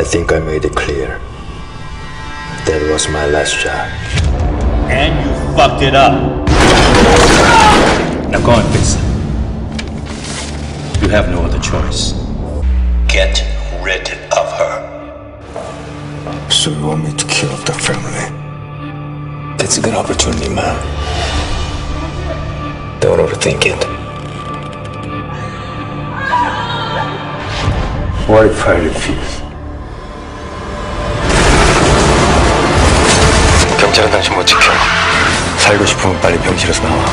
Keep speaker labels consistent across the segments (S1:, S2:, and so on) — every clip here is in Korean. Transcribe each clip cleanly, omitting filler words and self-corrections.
S1: I think I made it clear. That was my last job.
S2: And you fucked it up. Now go and fix it. You have no other choice.
S1: Get rid of her. So you want me to kill off the family? That's a good opportunity, man. Don't overthink it. What if I refuse? 경찰은 당신 못 지켜. 살고 싶으면 빨리 병실에서 나와.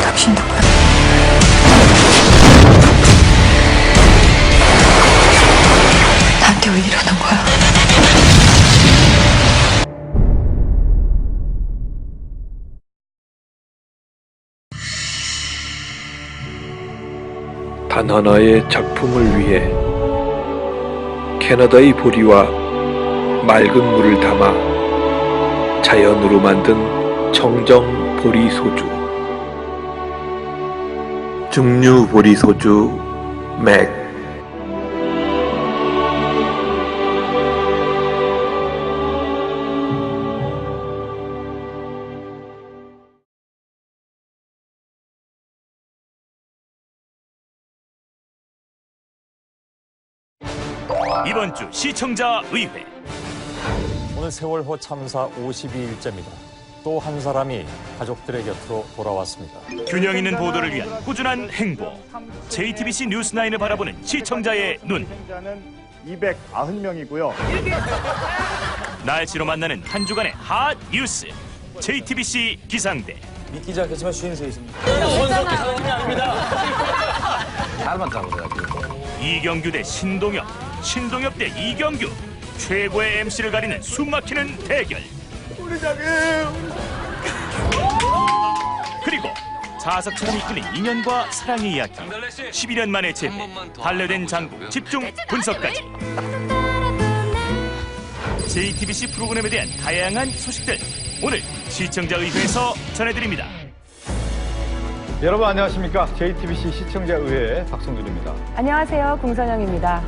S3: 당신 누구야? 나한테 왜 이러는 거야?
S4: 단 하나의 작품을 위해 캐나다의 보리와 맑은 물을 담아 자연으로 만든 정정 보리 소주. 증류 보리 소주 맥.
S5: 이번 주 시청자 의회.
S6: 오늘 세월호 참사 52일째입니다. 또 한 사람이 가족들의 곁으로 돌아왔습니다.
S5: 균형 있는 보도를 위한 꾸준한 행보. JTBC 뉴스9을 바라보는 시청자의 눈.
S7: 시청자는 290명이고요.
S5: 날씨로 만나는 한 주간의 핫 뉴스. JTBC 기상대.
S8: 믿기지 않겠지만 쉬는 세 있습니다.
S5: 이경규 대 신동엽, 신동엽 대 이경규. 최고의 MC를 가리는 숨막히는 대결. 그리고 자석처럼 이끄는 인연과 사랑의 이야기. 11년 만에 재회, 반려된 장국 집중 분석까지. JTBC 프로그램에 대한 다양한 소식들 오늘 시청자 의회에서 전해드립니다.
S7: 여러분 안녕하십니까? JTBC 시청자의회 박성준입니다.
S9: 안녕하세요. 공선영입니다.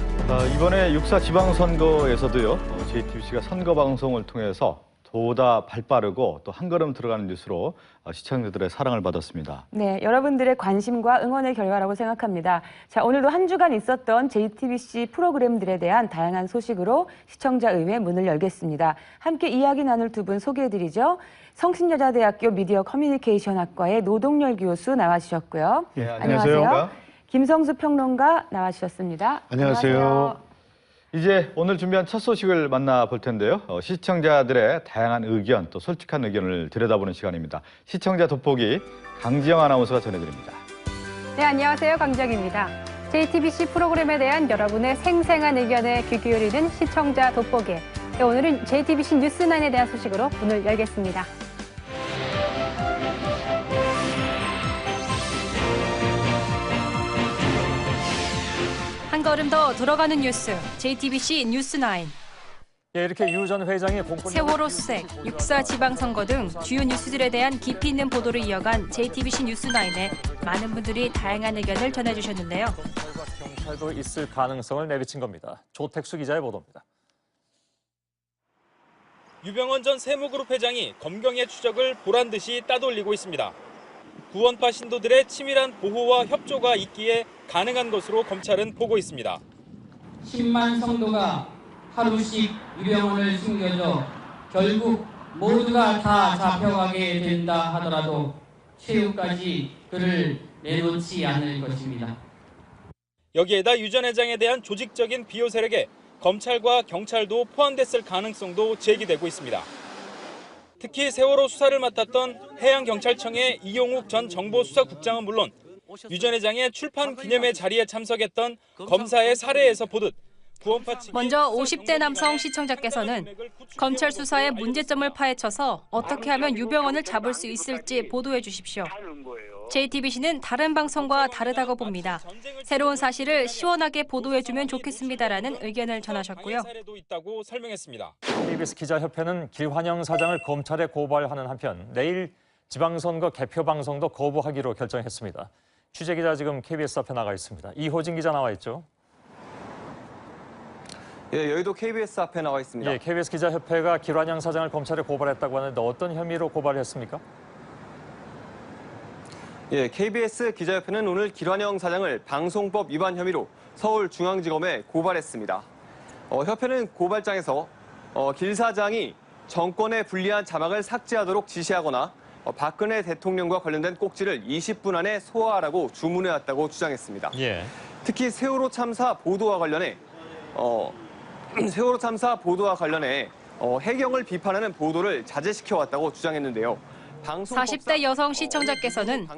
S7: 이번에 6.4 지방선거에서도요. JTBC가 선거방송을 통해서 보다 발빠르고 또 한 걸음 들어가는 뉴스로 시청자들의 사랑을 받았습니다.
S9: 네, 여러분들의 관심과 응원의 결과라고 생각합니다. 자, 오늘도 한 주간 있었던 JTBC 프로그램들에 대한 다양한 소식으로 시청자의회 문을 열겠습니다. 함께 이야기 나눌 두 분 소개해드리죠. 성신여자대학교 미디어 커뮤니케이션학과의 노동열 교수 나와주셨고요.
S7: 예, 안녕하세요.
S9: 김성수 평론가 나와주셨습니다.
S7: 안녕하세요. 이제 오늘 준비한 첫 소식을 만나볼 텐데요. 시청자들의 다양한 의견, 또 솔직한 의견을 들여다보는 시간입니다. 시청자 돋보기 강지영 아나운서가 전해드립니다.
S10: 네, 안녕하세요. 강지영입니다. JTBC 프로그램에 대한 여러분의 생생한 의견에 귀 기울이는 시청자 돋보기. 네, 오늘은 JTBC 뉴스9에 대한 소식으로 문을 열겠습니다. 한 걸음 더 들어가는 뉴스, JTBC 뉴스9.
S6: 예, 이렇게 유 전 회장이 공권
S10: 세월호 수색, 6.4 지방선거 등 주요 뉴스들에 대한 깊이 있는 보도를 이어간 JTBC 뉴스9에 많은 분들이 다양한 의견을 전해주셨는데요.
S6: 경찰도 있을 가능성을 내비친 겁니다. 조택수 기자의 보도입니다.
S11: 유병헌 전 세무그룹 회장이 검경의 추적을 보란듯이 따돌리고 있습니다. 구원파 신도들의 치밀한 보호와 협조가 있기에 가능한 것으로 검찰은 보고 있습니다.
S12: 10만 성도가 하루씩 유병헌을 숨겨줘 결국 모두가 다 잡혀가게 된다 하더라도 최후까지 그를 내놓지 않을 것입니다.
S11: 여기에다 유 전 회장에 대한 조직적인 비호 세력에 검찰과 경찰도 포함됐을 가능성도 제기되고 있습니다. 특히 세월호 수사를 맡았던 해양경찰청의 이용욱 전 정보수사국장은 물론 유 전 회장의 출판 기념회 자리에 참석했던 검사의 사례에서 보듯 구원파 측이
S10: 먼저 50대 남성 시청자께서는 검찰 수사의 문제점을 파헤쳐서 어떻게 하면 유병헌을 잡을 수 있을지 보도해 주십시오. JTBC는 다른 방송과 다르다고 봅니다. 새로운 사실을 시원하게 보도해주면 좋겠습니다라는 의견을 전하셨고요.
S6: KBS 기자협회는 길환영 사장을 검찰에 고발하는 한편 내일 지방선거 개표 방송도 거부하기로 결정했습니다. 취재기자 지금 KBS 앞에 나가 있습니다. 이호진 기자 나와 있죠.
S3: 예, 여의도 KBS 앞에 나와 있습니다.
S6: 예, KBS 기자협회가 길환영 사장을 검찰에 고발했다고 하는데 어떤 혐의로 고발했습니까?
S3: 예, KBS 기자협회는 오늘 길환영 사장을 방송법 위반 혐의로 서울중앙지검에 고발했습니다. 협회는 고발장에서 길 사장이 정권에 불리한 자막을 삭제하도록 지시하거나 박근혜 대통령과 관련된 꼭지를 20분 안에 소화하라고 주문해왔다고 주장했습니다.
S6: 예.
S3: 특히 세월호 참사 보도와 관련해 해경을 비판하는 보도를 자제시켜왔다고 주장했는데요.
S10: 40대 여성 시청자께서는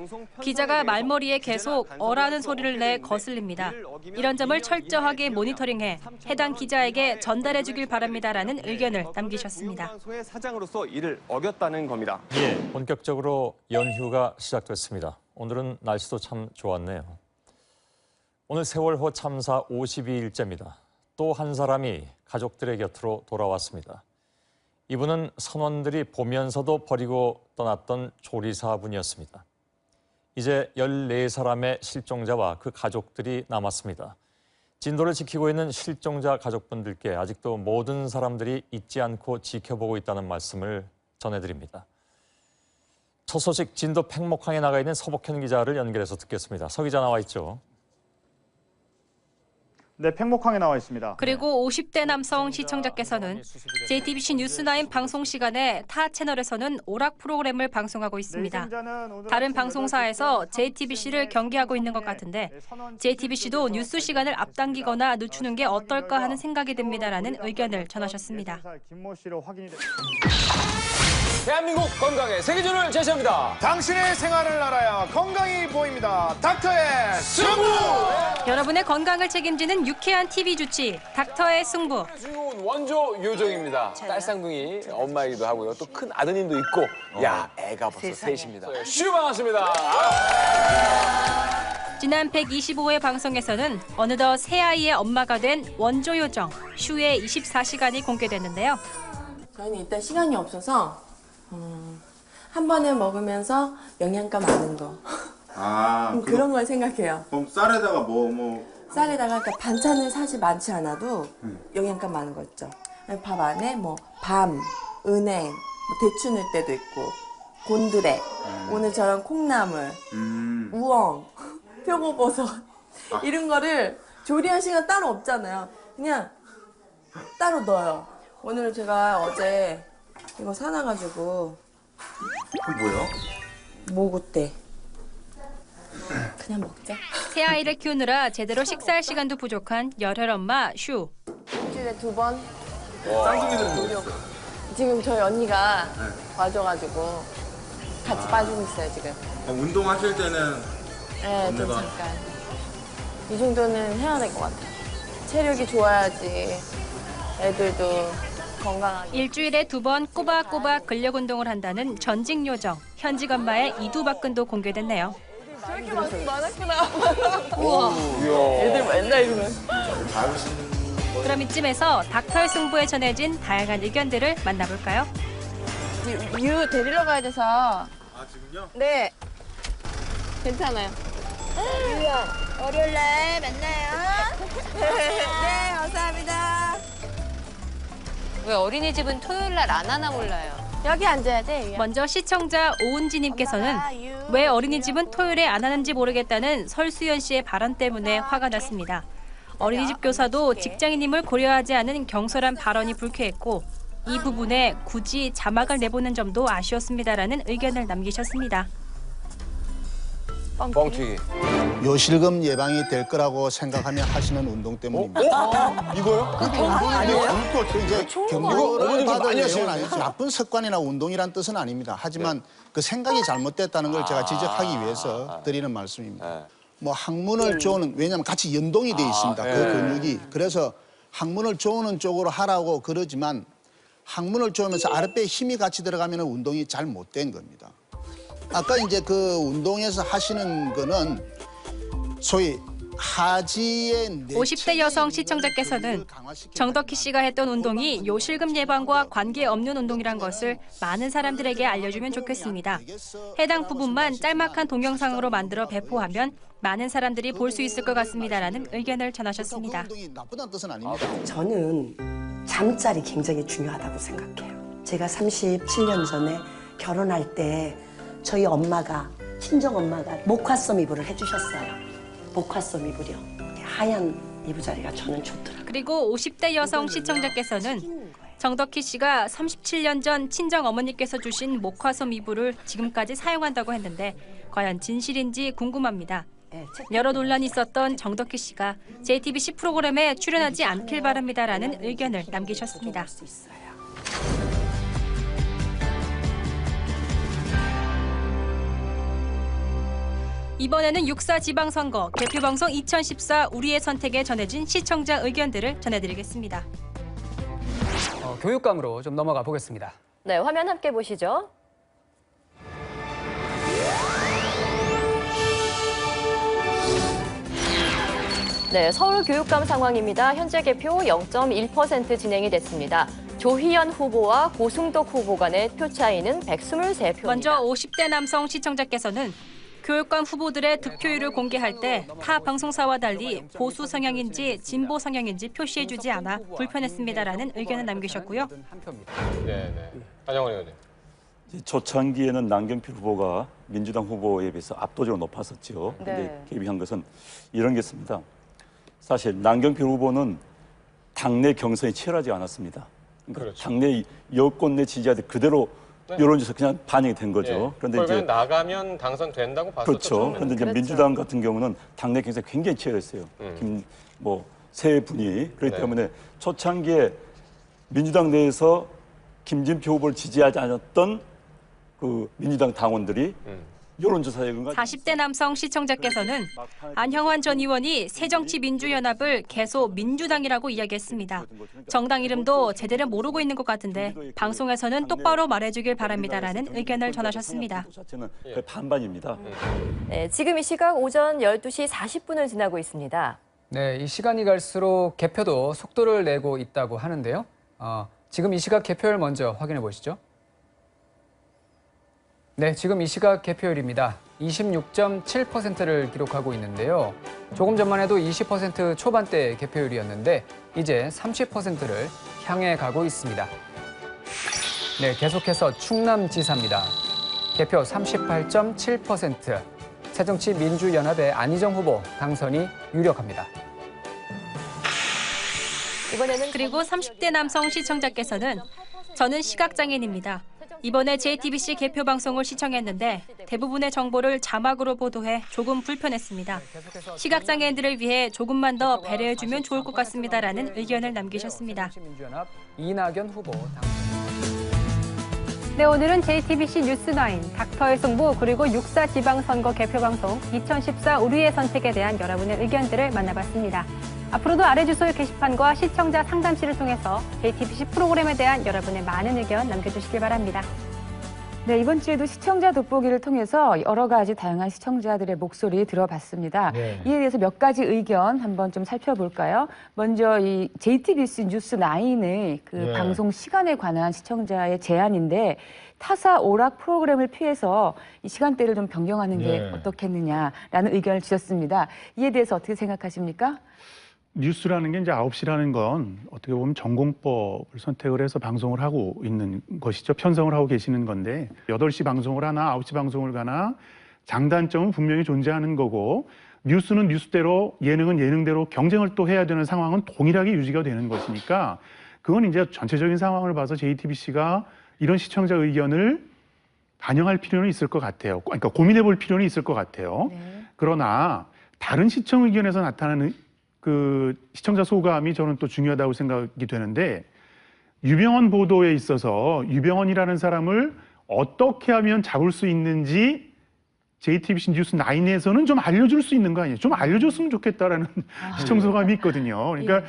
S10: 기자가 말머리에 계속 어라는 소리를 내 거슬립니다. 이런 점을 철저하게 모니터링해 해당 기자에게 전달해 주길 바랍니다라는 의견을 남기셨습니다.
S3: 공영방송의 사장으로서 이를 어겼다는 겁니다.
S6: 예, 본격적으로 연휴가 시작됐습니다. 오늘은 날씨도 참 좋았네요. 오늘 세월호 참사 52일째입니다. 또 한 사람이 가족들의 곁으로 돌아왔습니다. 이분은 선원들이 보면서도 버리고 떠났던 조리사분이었습니다. 이제 14사람의 실종자와 그 가족들이 남았습니다. 진도를 지키고 있는 실종자 가족분들께 아직도 모든 사람들이 잊지 않고 지켜보고 있다는 말씀을 전해드립니다. 첫 소식 진도 팽목항에 나가 있는 서복현 기자를 연결해서 듣겠습니다. 서 기자 나와 있죠.
S13: 네, 팽목항에 나와 있습니다.
S10: 그리고 50대 남성 시청자께서는 JTBC 뉴스9 방송 시간에 타 채널에서는 오락 프로그램을 방송하고 있습니다. 다른 방송사에서 JTBC를 경계하고 있는 것 같은데 JTBC도 뉴스 시간을 앞당기거나 늦추는 게 어떨까 하는 생각이 듭니다라는 의견을 전하셨습니다.
S8: 대한민국 건강의 세계준을 제시합니다.
S13: 당신의 생활을 알아야 건강이 보입니다. 닥터의 승부!
S10: 여러분의 건강을 책임지는 유쾌한 TV 주치 닥터의 승부.
S8: 주인공은 원조 요정입니다. 딸 쌍둥이 엄마이기도 하고요. 또 큰 아드님도 있고. 야, 애가 벌써 셋입니다. 슈 반갑습니다.
S10: 지난 125회 방송에서는 어느덧 새 아이의 엄마가 된 원조 요정 슈의 24시간이 공개됐는데요.
S14: 저희는 일단 시간이 없어서 한 번에 먹으면서 영양가 많은 거. 그런 걸 생각해요.
S15: 그럼 쌀에다가
S14: 쌀에다가 그러니까 반찬은 사실 많지 않아도 영양가 많은 거 있죠. 밥 안에 밤, 은행, 대추 넣을 때도 있고 곤드레, 오늘처럼 콩나물, 우엉, 표고버섯 이런 거를 조리할 시간 따로 없잖아요. 그냥 따로 넣어요. 오늘은 제가 어제 이거 사놔가지고.
S15: 뭐예요?
S14: 모구떼. 그냥 먹자.
S10: 새 아이를 키우느라 제대로 식사할 시간도 부족한 열혈 엄마 슈.
S14: 일주일에 2번. 쌍둥이들은 지금 저희 언니가 와줘가지고 같이 빠지고 있어요 지금.
S15: 운동하실 때는?
S14: 네, 좀 잠깐. 이 정도는 해야 될 것 같아요. 체력이 좋아야지 애들도 건강하게.
S10: 일주일에 2번 꼬박꼬박 근력 운동을 한다는 전직 요정 현직 엄마의 이두박근도 공개됐네요.
S14: 저렇게 많았구나. 우와. 애들 맨날 이러면.
S10: 그럼 이쯤에서 닥터의 승부에 전해진 다양한 의견들을 만나볼까요?
S14: 유 데리러 가야 돼서.
S15: 아, 지금요?
S14: 네. 괜찮아요. 유야, 월요일날 만나요. 네, 감사합니다.
S16: 왜 어린이집은 토요일날 안 하나 몰라요.
S14: 여기 앉아야 돼, 유야.
S10: 먼저 시청자 오은지님께서는 왜 어린이집은 토요일에 안 하는지 모르겠다는 설수연 씨의 발언 때문에 화가 났습니다. 어린이집 교사도 직장인임을 고려하지 않은 경솔한 발언이 불쾌했고 이 부분에 굳이 자막을 내보는 점도 아쉬웠습니다라는 의견을 남기셨습니다.
S8: 뻥튀기.
S17: 요실금 예방이 될 거라고 생각하며 하시는 운동 때문입니다.
S8: 이거요?
S17: 이제 경고를 받을 내용은 아니죠. 나쁜 습관이나 운동이란 뜻은 아닙니다. 하지만 그 생각이 잘못됐다는 걸 제가 지적하기 위해서 드리는 말씀입니다. 항문을 조는, 왜냐하면 같이 연동이 돼 있습니다. 그 근육이. 그래서 항문을 조는 쪽으로 하라고 그러지만 항문을 조으면서 아랫배에 힘이 같이 들어가면 운동이 잘 못 된 겁니다. 아까 이제 그 운동에서 하시는 거는 소위 하지의
S10: 50대 여성 시청자께서는 정덕희 씨가 했던 운동이 요실금 예방과 관계없는 운동이란 것을 많은 사람들에게 알려주면 좋겠습니다. 해당 부분만 짤막한 동영상으로 만들어 배포하면 많은 사람들이 볼 수 있을 것 같습니다라는 의견을 전하셨습니다.
S17: 나쁘다는 뜻은 아닙니다.
S18: 저는 잠자리 굉장히 중요하다고 생각해요. 제가 37년 전에 결혼할 때 저희 엄마가, 친정엄마가 목화섬 이불을 해주셨어요. 목화섬 이불이요. 하얀 이부자리가 저는 좋더라고요.
S10: 그리고 50대 여성 시청자께서는 정덕희 씨가 37년 전 친정어머니께서 주신 목화섬 이불을 지금까지 사용한다고 했는데 과연 진실인지 궁금합니다. 여러 논란이 있었던 정덕희 씨가 JTBC 프로그램에 출연하지 않길 바랍니다라는 의견을 남기셨습니다. 이번에는 6.4 지방선거 개표방송 2014 우리의 선택에 전해진 시청자 의견들을 전해드리겠습니다.
S19: 교육감으로 좀 넘어가 보겠습니다.
S20: 네, 화면 함께 보시죠. 네, 서울 교육감 상황입니다. 현재 개표 0.1% 진행이 됐습니다. 조희연 후보와 고승덕 후보 간의 표 차이는 123표입니다.
S10: 먼저 50대 남성 시청자께서는 교육감 후보들의 득표율을 공개할 때 타 방송사와 달리 보수 성향인지 진보 성향인지 표시해주지 않아 불편했습니다라는 의견을 남기셨고요.
S21: 네. 안영원 의원님.
S2: 초창기에는 남경필 후보가 민주당 후보에 비해서 압도적으로 높았었죠. 그런데 개입한 것은 이런 게 있습니다. 사실 남경필 후보는 당내 경선이 치열하지 않았습니다. 그러니까 당내 여권 내 지지자들 그대로 여론조사 그냥 반영이 된 거죠.
S21: 그런데 이제 나가면 당선된다고 봤었죠.
S2: 그렇죠. 그런데 이제 민주당 같은 경우는 당내 경선이 굉장히 치열했어요. 세 분이 그렇기 때문에 초창기에 민주당 내에서 김진표 후보를 지지하지 않았던 그 민주당 당원들이 여론조사에 응한
S10: 40대 남성 시청자께서는 안형환 전 의원이 새정치민주연합을 계속 민주당이라고 이야기했습니다. 정당 이름도 제대로 모르고 있는 것 같은데 방송에서는 똑바로 말해주길 바랍니다라는 의견을 전하셨습니다.
S2: 반반입니다.
S20: 네, 지금 이 시각 오전 12시 40분을 지나고 있습니다.
S19: 네, 이 시간이 갈수록 개표도 속도를 내고 있다고 하는데요. 지금 이 시각 개표율 먼저 확인해 보시죠. 네, 지금 이 시각 개표율입니다. 26.7%를 기록하고 있는데요. 조금 전만 해도 20% 초반대 개표율이었는데 이제 30%를 향해 가고 있습니다. 네, 계속해서 충남지사입니다. 개표 38.7%. 새정치민주연합의 안희정 후보 당선이 유력합니다.
S10: 그리고 30대 남성 시청자께서는 저는 시각장애인입니다. 이번에 JTBC 개표 방송을 시청했는데 대부분의 정보를 자막으로 보도해 조금 불편했습니다. 시각장애인들을 위해 조금만 더 배려해주면 좋을 것 같습니다라는 의견을 남기셨습니다.
S19: 이낙연 후보
S10: 네, 오늘은 JTBC 뉴스9, 닥터의 승부 그리고 6.4 지방선거 개표 방송 2014 우리의 선택에 대한 여러분의 의견들을 만나봤습니다. 앞으로도 아래 주소의 게시판과 시청자 상담실을 통해서 JTBC 프로그램에 대한 여러분의 많은 의견 남겨주시길 바랍니다.
S9: 네, 이번 주에도 시청자 돋보기를 통해서 여러 가지 다양한 시청자들의 목소리 들어봤습니다. 이에 대해서 몇 가지 의견 한번 좀 살펴볼까요? 먼저 이 JTBC 뉴스9의 방송 시간에 관한 시청자의 제안인데 타사 오락 프로그램을 피해서 이 시간대를 좀 변경하는 게 어떻겠느냐라는 의견을 주셨습니다. 이에 대해서 어떻게 생각하십니까?
S22: 뉴스라는 게 이제 9시라는 건 어떻게 보면 전공법을 선택을 해서 방송을 하고 있는 것이죠. 편성을 하고 계시는 건데 8시 방송을 하나 9시 방송을 가나 장단점은 분명히 존재하는 거고 뉴스는 뉴스대로 예능은 예능대로 경쟁을 또 해야 되는 상황은 동일하게 유지가 되는 것이니까 그건 이제 전체적인 상황을 봐서 JTBC가 이런 시청자 의견을 반영할 필요는 있을 것 같아요. 그러니까 고민해 볼 필요는 있을 것 같아요. 그러나 다른 시청 의견에서 나타나는 그 시청자 소감이 저는 또 중요하다고 생각이 되는데 유병헌 보도에 있어서 유병헌이라는 사람을 어떻게 하면 잡을 수 있는지 JTBC 뉴스9에서는 좀 알려줄 수 있는 거 아니에요? 좀 알려줬으면 좋겠다라는 시청자 소감이 있거든요. 그러니까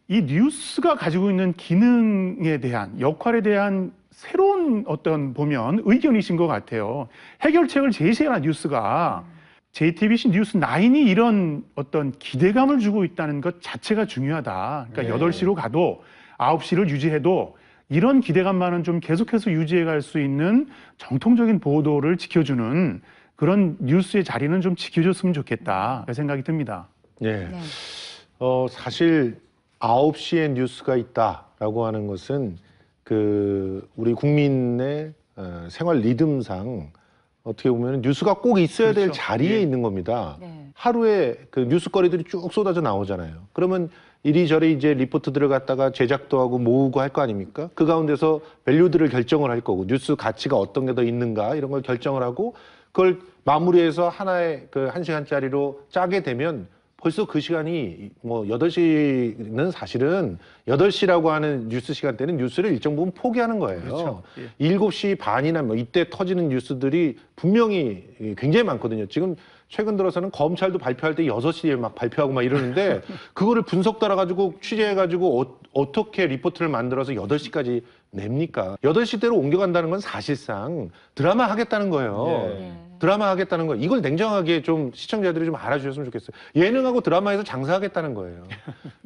S22: 이 뉴스가 가지고 있는 기능에 대한 역할에 대한 새로운 어떤 보면 의견이신 것 같아요. 해결책을 제시해라 뉴스가. JTBC 뉴스9이 이런 어떤 기대감을 주고 있다는 것 자체가 중요하다. 그러니까 8시로 가도 9시를 유지해도 이런 기대감만은 좀 계속해서 유지해 갈 수 있는 정통적인 보도를 지켜주는 그런 뉴스의 자리는 좀 지켜줬으면 좋겠다 생각이 듭니다.
S1: 네. 사실 9시에 뉴스가 있다라고 하는 것은 우리 국민의 생활 리듬상 어떻게 보면 뉴스가 꼭 있어야 될 자리에 있는 겁니다. 하루에 그 뉴스거리들이 쭉 쏟아져 나오잖아요. 그러면 이리저리 이제 리포트들을 갖다가 제작도 하고 모으고 할 거 아닙니까? 그 가운데서 밸류들을 결정을 할 거고 뉴스 가치가 어떤 게 더 있는가 이런 걸 결정을 하고 그걸 마무리해서 하나의 그 1시간짜리로 짜게 되면 벌써 그 시간이 뭐 8시는 사실은 8시라고 하는 뉴스 시간대는 뉴스를 일정 부분 포기하는 거예요.
S22: 그렇죠.
S1: 7시 반이나 뭐 이때 터지는 뉴스들이 분명히 굉장히 많거든요. 지금 최근 들어서는 검찰도 발표할 때 6시에 막 발표하고 막 이러는데 그거를 분석 따라가지고 취재해가지고 어떻게 리포트를 만들어서 8시까지 냅니까? 8시대로 옮겨간다는 건 사실상 드라마 하겠다는 거예요. 드라마 하겠다는 거. 이걸 냉정하게 좀 시청자들이 좀 알아주셨으면 좋겠어요. 예능하고 드라마에서 장사하겠다는 거예요.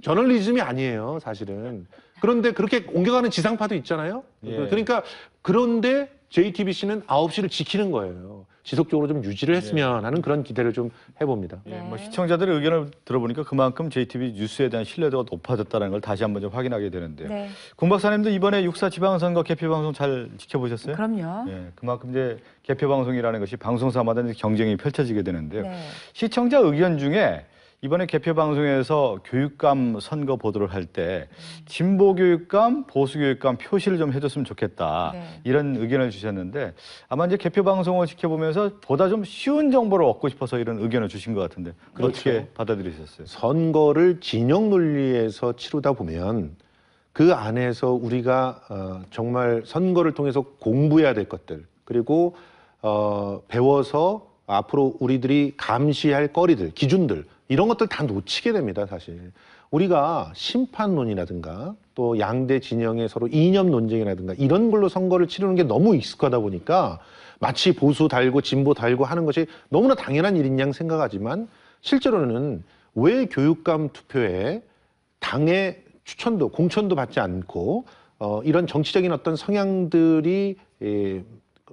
S1: 저널리즘이 아니에요, 사실은. 그런데 그렇게 옮겨가는 지상파도 있잖아요. 그러니까 그런데 JTBC는 9시를 지키는 거예요. 지속적으로 좀 유지를 했으면 하는 그런 기대를 좀 해봅니다.
S7: 뭐 시청자들의 의견을 들어보니까 그만큼 JTBC 뉴스에 대한 신뢰도가 높아졌다는 걸 다시 한번 좀 확인하게 되는데요. 군 박사님도 이번에 6.4 지방선거 개표방송 잘 지켜보셨어요?
S9: 그럼요.
S7: 그만큼 이제 개표방송이라는 것이 방송사마다 이제 경쟁이 펼쳐지게 되는데요. 시청자 의견 중에 이번에 개표방송에서 교육감 선거 보도를 할 때 진보 교육감, 보수 교육감 표시를 좀 해줬으면 좋겠다. 이런 의견을 주셨는데 아마 이제 개표방송을 지켜보면서 보다 좀 쉬운 정보를 얻고 싶어서 이런 의견을 주신 것 같은데 어떻게 받아들이셨어요?
S1: 선거를 진영 논리에서 치르다 보면 그 안에서 우리가 정말 선거를 통해서 공부해야 될 것들 그리고 배워서 앞으로 우리들이 감시할 거리들, 기준들 이런 것들 다 놓치게 됩니다, 사실. 우리가 심판론이라든가 또 양대 진영의 서로 이념 논쟁이라든가 이런 걸로 선거를 치르는 게 너무 익숙하다 보니까 마치 보수 달고 진보 달고 하는 것이 너무나 당연한 일인 양 생각하지만 실제로는 왜 교육감 투표에 당의 추천도, 공천도 받지 않고 이런 정치적인 어떤 성향들이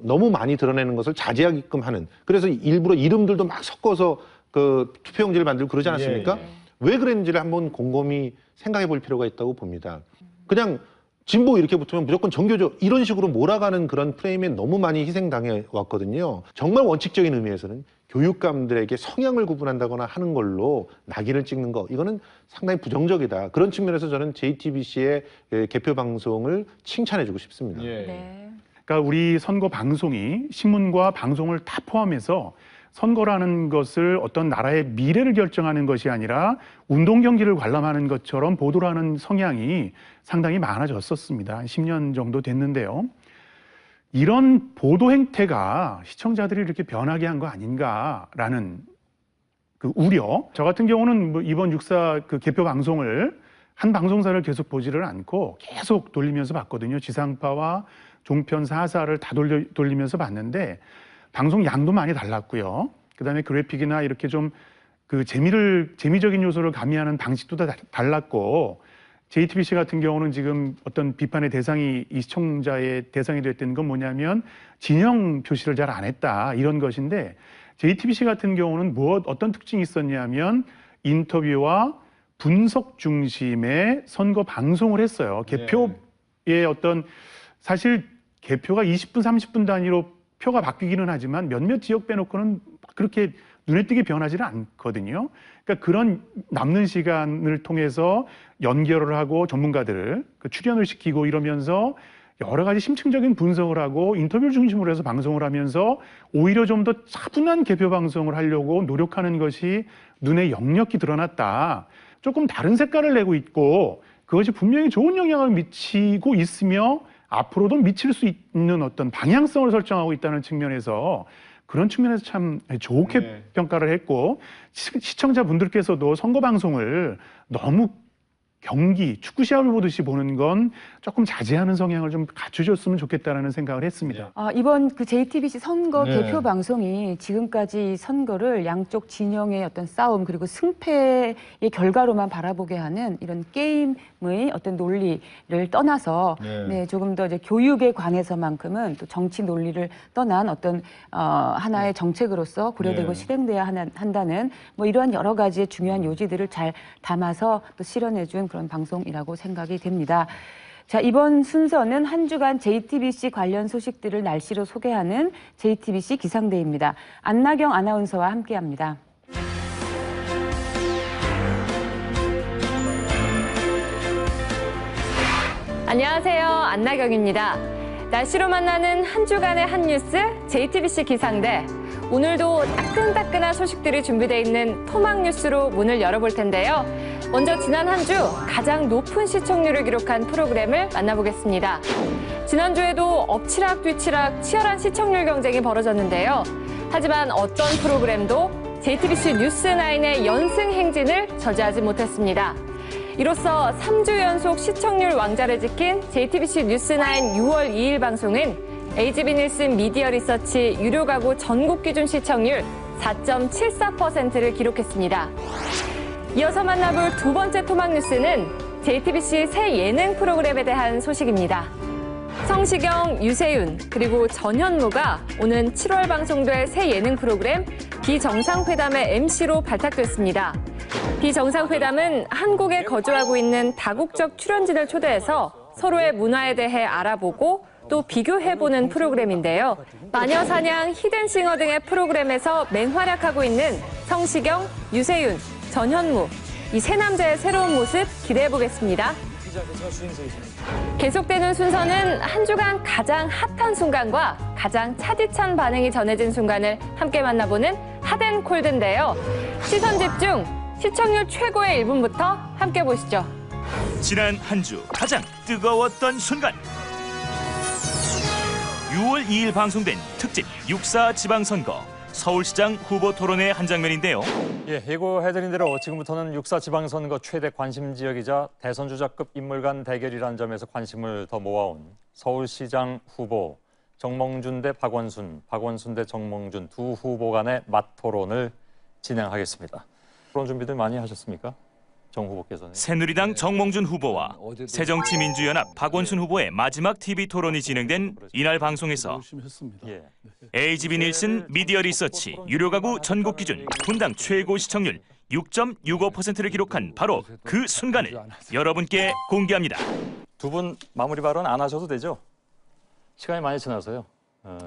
S1: 너무 많이 드러내는 것을 자제하게끔 하는 그래서 일부러 이름들도 막 섞어서 그 투표용지를 만들고 그러지 않았습니까? 왜 그랬는지를 한번 곰곰이 생각해 볼 필요가 있다고 봅니다. 그냥 진보 이렇게 붙으면 무조건 정교조 이런 식으로 몰아가는 그런 프레임에 너무 많이 희생당해 왔거든요. 정말 원칙적인 의미에서는 교육감들에게 성향을 구분한다거나 하는 걸로 낙인을 찍는 거 이거는 상당히 부정적이다. 그런 측면에서 저는 JTBC의 개표 방송을 칭찬해 주고 싶습니다.
S22: 그러니까 우리 선거 방송이 신문과 방송을 다 포함해서 선거라는 것을 어떤 나라의 미래를 결정하는 것이 아니라 운동 경기를 관람하는 것처럼 보도를 하는 성향이 상당히 많아졌었습니다. 한 10년 정도 됐는데요. 이런 보도 행태가 시청자들이 이렇게 변하게 한 거 아닌가라는 그 우려. 저 같은 경우는 뭐 이번 6.4 그 개표 방송을 한 방송사를 계속 보지를 않고 계속 돌리면서 봤거든요. 지상파와 종편 4사를 다 돌리면서 봤는데 방송 양도 많이 달랐고요. 그다음에 그래픽이나 이렇게 좀 그 재미적인 요소를 가미하는 방식도 다 달랐고 JTBC 같은 경우는 지금 어떤 비판의 대상이 이 시청자의 대상이 됐던 건 뭐냐면 진영 표시를 잘 안 했다 이런 것인데 JTBC 같은 경우는 어떤 특징이 있었냐면 인터뷰와 분석 중심의 선거 방송을 했어요. 개표의 어떤 사실 개표가 20분, 30분 단위로 표가 바뀌기는 하지만 몇몇 지역 빼놓고는 그렇게 눈에 띄게 변하지는 않거든요. 그러니까 그런 남는 시간을 통해서 연결을 하고 전문가들을 출연을 시키고 이러면서 여러 가지 심층적인 분석을 하고 인터뷰 중심으로 해서 방송을 하면서 오히려 좀 더 차분한 개표 방송을 하려고 노력하는 것이 눈에 역력히 드러났다. 조금 다른 색깔을 내고 있고 그것이 분명히 좋은 영향을 미치고 있으며 앞으로도 미칠 수 있는 어떤 방향성을 설정하고 있다는 측면에서 그런 측면에서 참 좋게 평가를 했고 시청자분들께서도 선거 방송을 너무 경기, 축구 시합을 보듯이 보는 건 조금 자제하는 성향을 좀 갖추셨으면 좋겠다라는 생각을 했습니다.
S9: 이번 그 JTBC 선거
S22: 네.
S9: 개표 방송이 지금까지 선거를 양쪽 진영의 어떤 싸움 그리고 승패의 결과로만 바라보게 하는 이런 게임의 어떤 논리를 떠나서 네, 조금 더 이제 교육에 관해서만큼은 또 정치 논리를 떠난 어떤 하나의 정책으로서 고려되고 실행돼야 한다는 뭐 이러한 여러 가지의 중요한 요지들을 잘 담아서 또 실현해준 그런 방송이라고 생각이 됩니다. 자, 이번 순서는 한 주간 JTBC 관련 소식들을 날씨로 소개하는 JTBC 기상대입니다. 안나경 아나운서와 함께합니다.
S20: 안녕하세요. 안나경입니다. 날씨로 만나는 한 주간의 한 뉴스 JTBC 기상대. 오늘도 따끈따끈한 소식들이 준비되어 있는 토막 뉴스로 문을 열어볼 텐데요. 먼저 지난 한 주 가장 높은 시청률을 기록한 프로그램을 만나보겠습니다. 지난주에도 엎치락 뒤치락 치열한 시청률 경쟁이 벌어졌는데요. 하지만 어떤 프로그램도 JTBC 뉴스9의 연승 행진을 저지하지 못했습니다. 이로써 3주 연속 시청률 왕자를 지킨 JTBC 뉴스9 6월 2일 방송은 AGB 닐슨 미디어 리서치 유료 가구 전국 기준 시청률 4.74%를 기록했습니다. 이어서 만나볼 두 번째 토막 뉴스는 JTBC 새 예능 프로그램에 대한 소식입니다. 성시경, 유세윤, 그리고 전현무가 오는 7월 방송될 새 예능 프로그램 비정상회담의 MC로 발탁됐습니다. 비정상회담은 한국에 거주하고 있는 다국적 출연진을 초대해서 서로의 문화에 대해 알아보고 또 비교해보는 프로그램인데요. 마녀사냥, 히든싱어 등의 프로그램에서 맹활약하고 있는 성시경, 유세윤, 전현무, 이 세 남자의 새로운 모습 기대해보겠습니다. 계속되는 순서는 한 주간 가장 핫한 순간과 가장 차디찬 반응이 전해진 순간을 함께 만나보는 핫앤콜드인데요. 시선 집중, 시청률 최고의 1분부터 함께 보시죠.
S4: 지난 한 주 가장 뜨거웠던 순간. 6월 2일 방송된 특집 6.4 지방선거 서울시장 후보 토론의 한 장면인데요.
S6: 예, 예고해드린 대로 지금부터는 6.4 지방선거 최대 관심 지역이자 대선 주자급 인물 간 대결이라는 점에서 관심을 더 모아온 서울시장 후보 정몽준 대 박원순, 박원순 대 정몽준 두 후보 간의 맞토론을 진행하겠습니다. 토론 준비들 많이 하셨습니까? 정 후보께서는.
S4: 새누리당 정몽준 후보와 새정치민주연합 박원순 후보의 마지막 TV 토론이 진행된 이날 방송에서 AGB 닐슨 미디어 리서치 유료 가구 전국 기준 분당 최고 시청률 6.65%를 기록한 바로 그 순간을 여러분께 공개합니다.
S6: 두 분 마무리 발언 안 하셔도 되죠? 시간이 많이 지나서요.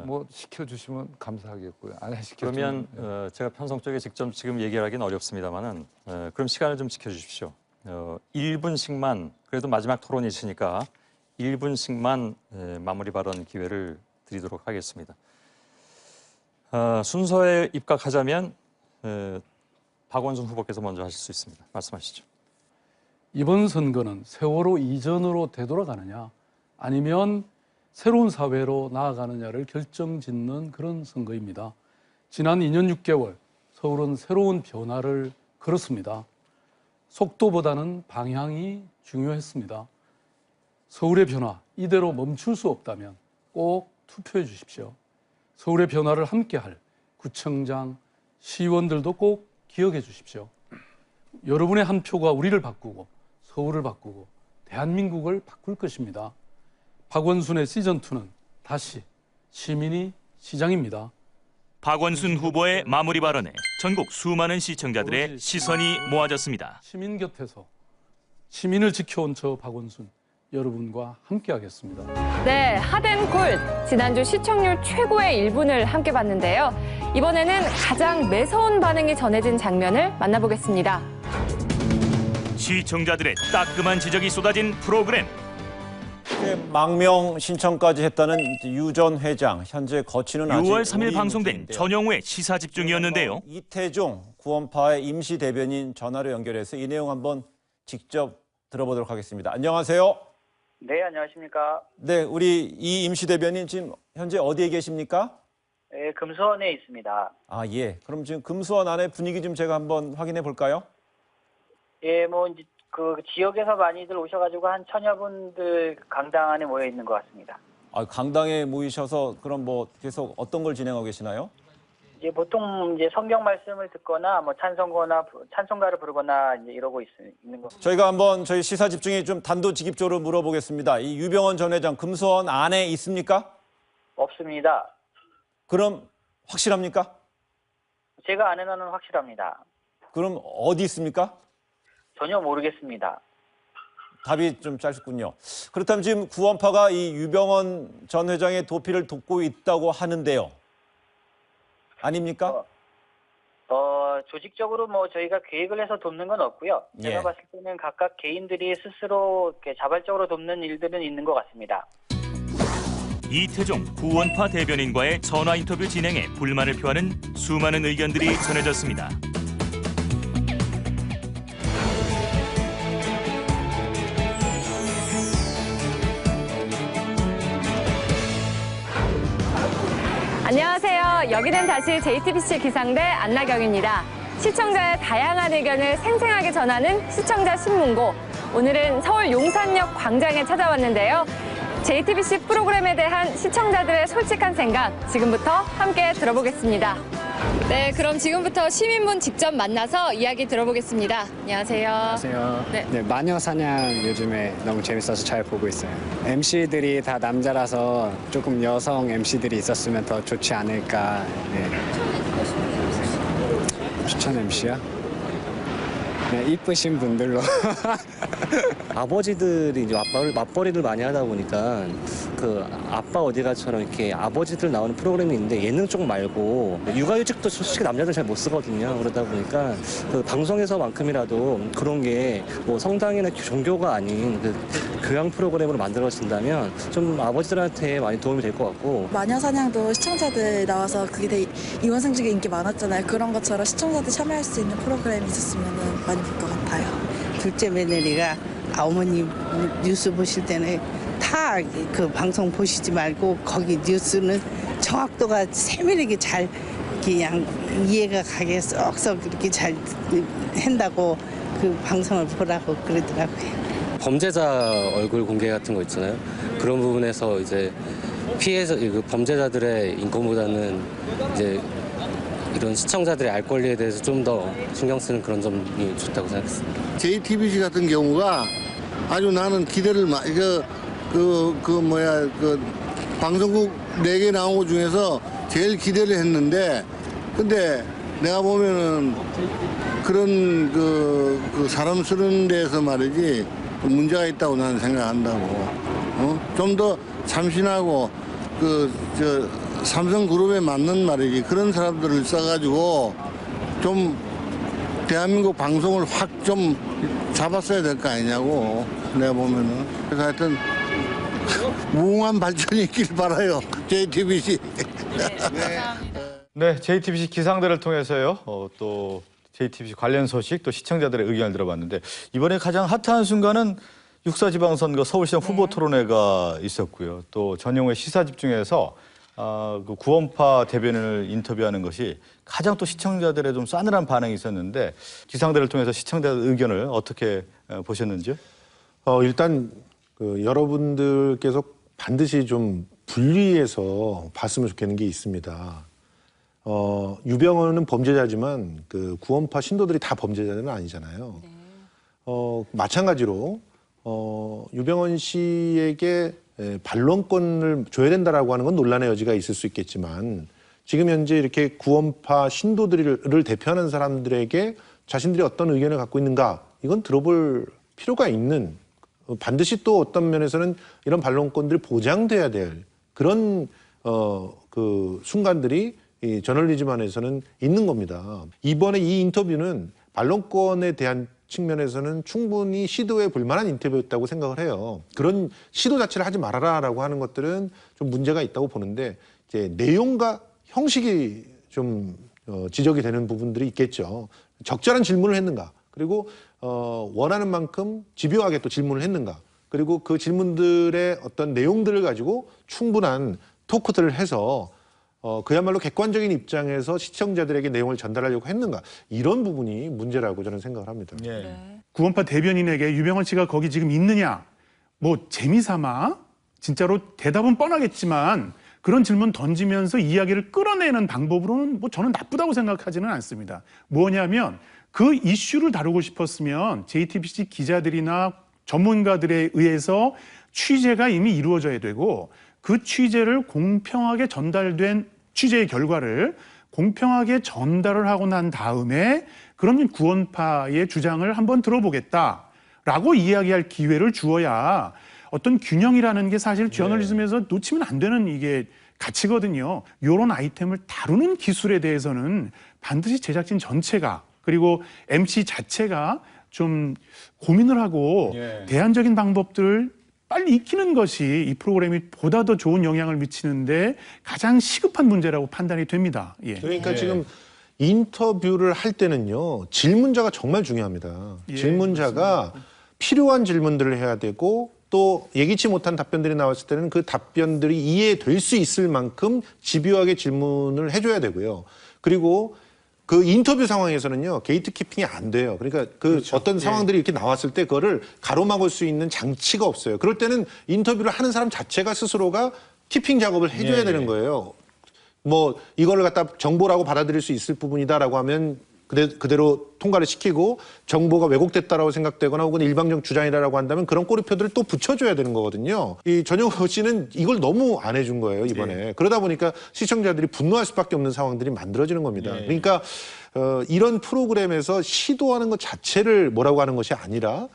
S5: 뭐 시켜주시면 감사하겠고요. 안 시켜주면
S6: 그러면 제가 편성적에 직접 지금 얘기하기는 어렵습니다만은 그럼 시간을 좀 지켜주십시오. 1분씩만 그래도 마지막 토론이 있으니까 1분씩만 마무리 발언 기회를 드리도록 하겠습니다. 순서에 입각하자면 박원순 후보께서 먼저 하실 수 있습니다. 말씀하시죠.
S23: 이번 선거는 세월호 이전으로 되돌아가느냐 아니면 새로운 사회로 나아가느냐를 결정짓는 그런 선거입니다. 지난 2년 6개월 서울은 새로운 변화를 걸었습니다. 속도보다는 방향이 중요했습니다. 서울의 변화 이대로 멈출 수 없다면 꼭 투표해 주십시오. 서울의 변화를 함께할 구청장, 시의원들도 꼭 기억해 주십시오. 여러분의 한 표가 우리를 바꾸고 서울을 바꾸고 대한민국을 바꿀 것입니다. 박원순의 시즌2는 다시 시민이 시장입니다.
S4: 박원순 후보의 마무리 발언에 전국 수많은 시청자들의 시선이 모아졌습니다.
S23: 시민 곁에서 시민을 지켜온 저 박원순 여러분과 함께하겠습니다.
S20: 네, 핫앤콜 지난주 시청률 최고의 1분을 함께 봤는데요. 이번에는 가장 매서운 반응이 전해진 장면을 만나보겠습니다.
S4: 시청자들의 따끔한 지적이 쏟아진 프로그램.
S24: 망명 신청까지 했다는 유 전 회장, 현재 거취는 아직
S4: 6월 3일 방송된 전영우의 시사 집중이었는데요.
S24: 이태종 구원파의 임시 대변인 전화로 연결해서 이 내용 한번 직접 들어보도록 하겠습니다. 안녕하세요.
S25: 네, 안녕하십니까.
S24: 네, 우리 이 임시 대변인 지금 현재 어디에 계십니까?
S25: 네, 금수원에 있습니다.
S24: 아, 예. 그럼 지금 금수원 안에 분위기 좀 제가 한번 확인해 볼까요?
S25: 예, 뭐 이제 그 지역에서 많이들 오셔가지고 한 1000여 분들 강당 안에 모여 있는 것 같습니다.
S24: 아, 강당에 모이셔서 그럼 뭐 계속 어떤 걸 진행하고 계시나요?
S25: 이제 보통 이제 성경 말씀을 듣거나 뭐 찬송가를 부르거나 이제 이러고 있는 거.
S24: 저희가 한번 저희 시사 집중이 좀 단도직입적으로 물어보겠습니다. 이 유병헌 전 회장 금수원 안에 있습니까?
S25: 없습니다.
S24: 그럼 확실합니까?
S25: 제가 아는 한은 확실합니다.
S24: 그럼 어디 있습니까?
S25: 전혀 모르겠습니다.
S24: 답이 좀 짧군요. 그렇다면 지금 구원파가 이 유병헌 전 회장의 도피를 돕고 있다고 하는데요. 아닙니까?
S25: 조직적으로 뭐 저희가 계획을 해서 돕는 건 없고요. 제가 봤을 때는 각각 개인들이 스스로 이렇게 자발적으로 돕는 일들은 있는 것 같습니다.
S4: 이태종 구원파 대변인과의 전화 인터뷰 진행에 불만을 표하는 수많은 의견들이 전해졌습니다.
S20: 안녕하세요. 여기는 다시 JTBC 기상대 안나경입니다. 시청자의 다양한 의견을 생생하게 전하는 시청자 신문고. 오늘은 서울 용산역 광장에 찾아왔는데요. JTBC 프로그램에 대한 시청자들의 솔직한 생각 지금부터 함께 들어보겠습니다. 네, 그럼 지금부터 시민분 직접 만나서 이야기 들어보겠습니다. 안녕하세요.
S3: 안녕하세요.
S20: 네.
S3: 네, 마녀사냥 요즘에 너무 재밌어서 잘 보고 있어요. MC들이 다 남자라서 조금 여성 MC들이 있었으면 더 좋지 않을까. 네. 추천 MC야? 네, 이쁘신 분들로.
S11: 아버지들이 이제 맞벌이를 많이 하다 보니까 그 아빠 어디가처럼 이렇게 아버지들 나오는 프로그램이 있는데 예능 쪽 말고 육아휴직도 솔직히 남자들 잘 못 쓰거든요. 그러다 보니까 그 방송에서만큼이라도 그런 게 뭐 성당이나 종교가 아닌 그 교양 프로그램으로 만들어진다면 좀 아버지들한테 많이 도움이 될 것 같고.
S12: 마녀사냥도 시청자들 나와서 그게 되게 이원생 중에 인기 많았잖아요. 그런 것처럼 시청자들 참여할 수 있는 프로그램이 있었으면 많이 볼 것 같아요.
S13: 둘째 며느리가 어머니 뉴스 보실 때는 다 그 방송 보시지 말고 거기 뉴스는 정확도가 세밀하게 잘 그냥 이해가 가게 쏙쏙 이렇게 잘 한다고 그 방송을 보라고 그러더라고요.
S11: 범죄자 얼굴 공개 같은 거 있잖아요. 그런 부분에서 이제 피해자 그 범죄자들의 인권보다는 이제 이런 시청자들의 알 권리에 대해서 좀 더 신경 쓰는 그런 점이 좋다고 생각했습니다.
S15: JTBC 같은 경우가 아주 나는 기대를 방송국 4개 나온 것 중에서 제일 기대를 했는데, 근데 내가 보면은 그런 그 사람 쓰는 데서 말이지 문제가 있다고 나는 생각한다고. 좀 더 참신하고 삼성그룹에 맞는 말이지 그런 사람들을 써가지고 좀 대한민국 방송을 확 좀 잡았어야 될 거 아니냐고 내가 보면은. 그래서 하여튼 무궁한 발전이 있길 바라요. JTBC.
S7: 네, JTBC 기상대를 통해서요. 또 JTBC 관련 소식 또 시청자들의 의견을 들어봤는데 이번에 가장 핫한 순간은 육사지방선거 서울시장 후보 토론회가 있었고요. 또 전용의 시사집중에서 그 구원파 대변인을 인터뷰하는 것이 가장 또 시청자들의 좀 싸늘한 반응이 있었는데 기상대를 통해서 시청자들 의견을 어떻게 보셨는지요?
S1: 일단 여러분들께서 반드시 좀 분리해서 봤으면 좋겠는 게 있습니다. 유병헌은 범죄자지만 그 구원파 신도들이 다 범죄자는 아니잖아요. 마찬가지로 유병헌 씨에게 반론권을 줘야 된다라고 하는 건 논란의 여지가 있을 수 있겠지만 지금 현재 이렇게 구원파 신도들을 대표하는 사람들에게 자신들이 어떤 의견을 갖고 있는가 이건 들어볼 필요가 있는, 반드시 또 어떤 면에서는 이런 반론권들이 보장돼야 될 그런 그 순간들이 이 저널리즘 안에서는 있는 겁니다. 이번에 이 인터뷰는 반론권에 대한 측면에서는 충분히 시도에 볼만한 인터뷰였다고 생각을 해요. 그런 시도 자체를 하지 말아라라고 하는 것들은 좀 문제가 있다고 보는데 이제 내용과 형식이 좀 지적이 되는 부분들이 있겠죠. 적절한 질문을 했는가, 그리고 원하는 만큼 집요하게 또 질문을 했는가, 그리고 그 질문들의 어떤 내용들을 가지고 충분한 토크들을 해서 그야말로 객관적인 입장에서 시청자들에게 내용을 전달하려고 했는가 이런 부분이 문제라고 저는 생각을 합니다.
S22: 구원파 대변인에게 유병헌 씨가 거기 지금 있느냐 뭐 재미삼아 진짜로 대답은 뻔하겠지만 그런 질문 던지면서 이야기를 끌어내는 방법으로는 뭐 저는 나쁘다고 생각하지는 않습니다. 뭐냐면 그 이슈를 다루고 싶었으면 JTBC 기자들이나 전문가들에 의해서 취재가 이미 이루어져야 되고 그 취재를 공평하게 전달된 취재의 결과를 공평하게 전달을 하고 난 다음에 그러면 구원파의 주장을 한번 들어보겠다라고 이야기할 기회를 주어야 어떤 균형이라는 게 사실 저널리즘에서 놓치면 안 되는 이게 가치거든요. 이런 아이템을 다루는 기술에 대해서는 반드시 제작진 전체가 그리고 MC 자체가 좀 고민을 하고 대안적인 방법들을 빨리 익히는 것이 이 프로그램이 보다 더 좋은 영향을 미치는데 가장 시급한 문제라고 판단이 됩니다.
S1: 그러니까 지금 인터뷰를 할 때는요. 질문자가 정말 중요합니다. 질문자가 필요한 질문들을 해야 되고 또 예기치 못한 답변들이 나왔을 때는 그 답변들이 이해될 수 있을 만큼 집요하게 질문을 해줘야 되고요. 그리고 그 인터뷰 상황에서는요, 게이트키핑이 안 돼요. 그러니까 어떤 상황들이 이렇게 나왔을 때 그거를 가로막을 수 있는 장치가 없어요. 그럴 때는 인터뷰를 하는 사람 자체가 스스로가 키핑 작업을 해줘야 되는 거예요. 뭐 이거를 갖다 정보라고 받아들일 수 있을 부분이다라고 하면 그대로 통과를 시키고 정보가 왜곡됐다라고 생각되거나 혹은 일방적 주장이라고 한다면 그런 꼬리표들을 또 붙여줘야 되는 거거든요. 이 전용호 씨는 이걸 너무 안 해준 거예요, 이번에. 그러다 보니까 시청자들이 분노할 수밖에 없는 상황들이 만들어지는 겁니다. 그러니까 이런 프로그램에서 시도하는 것 자체를 뭐라고 하는 것이 아니라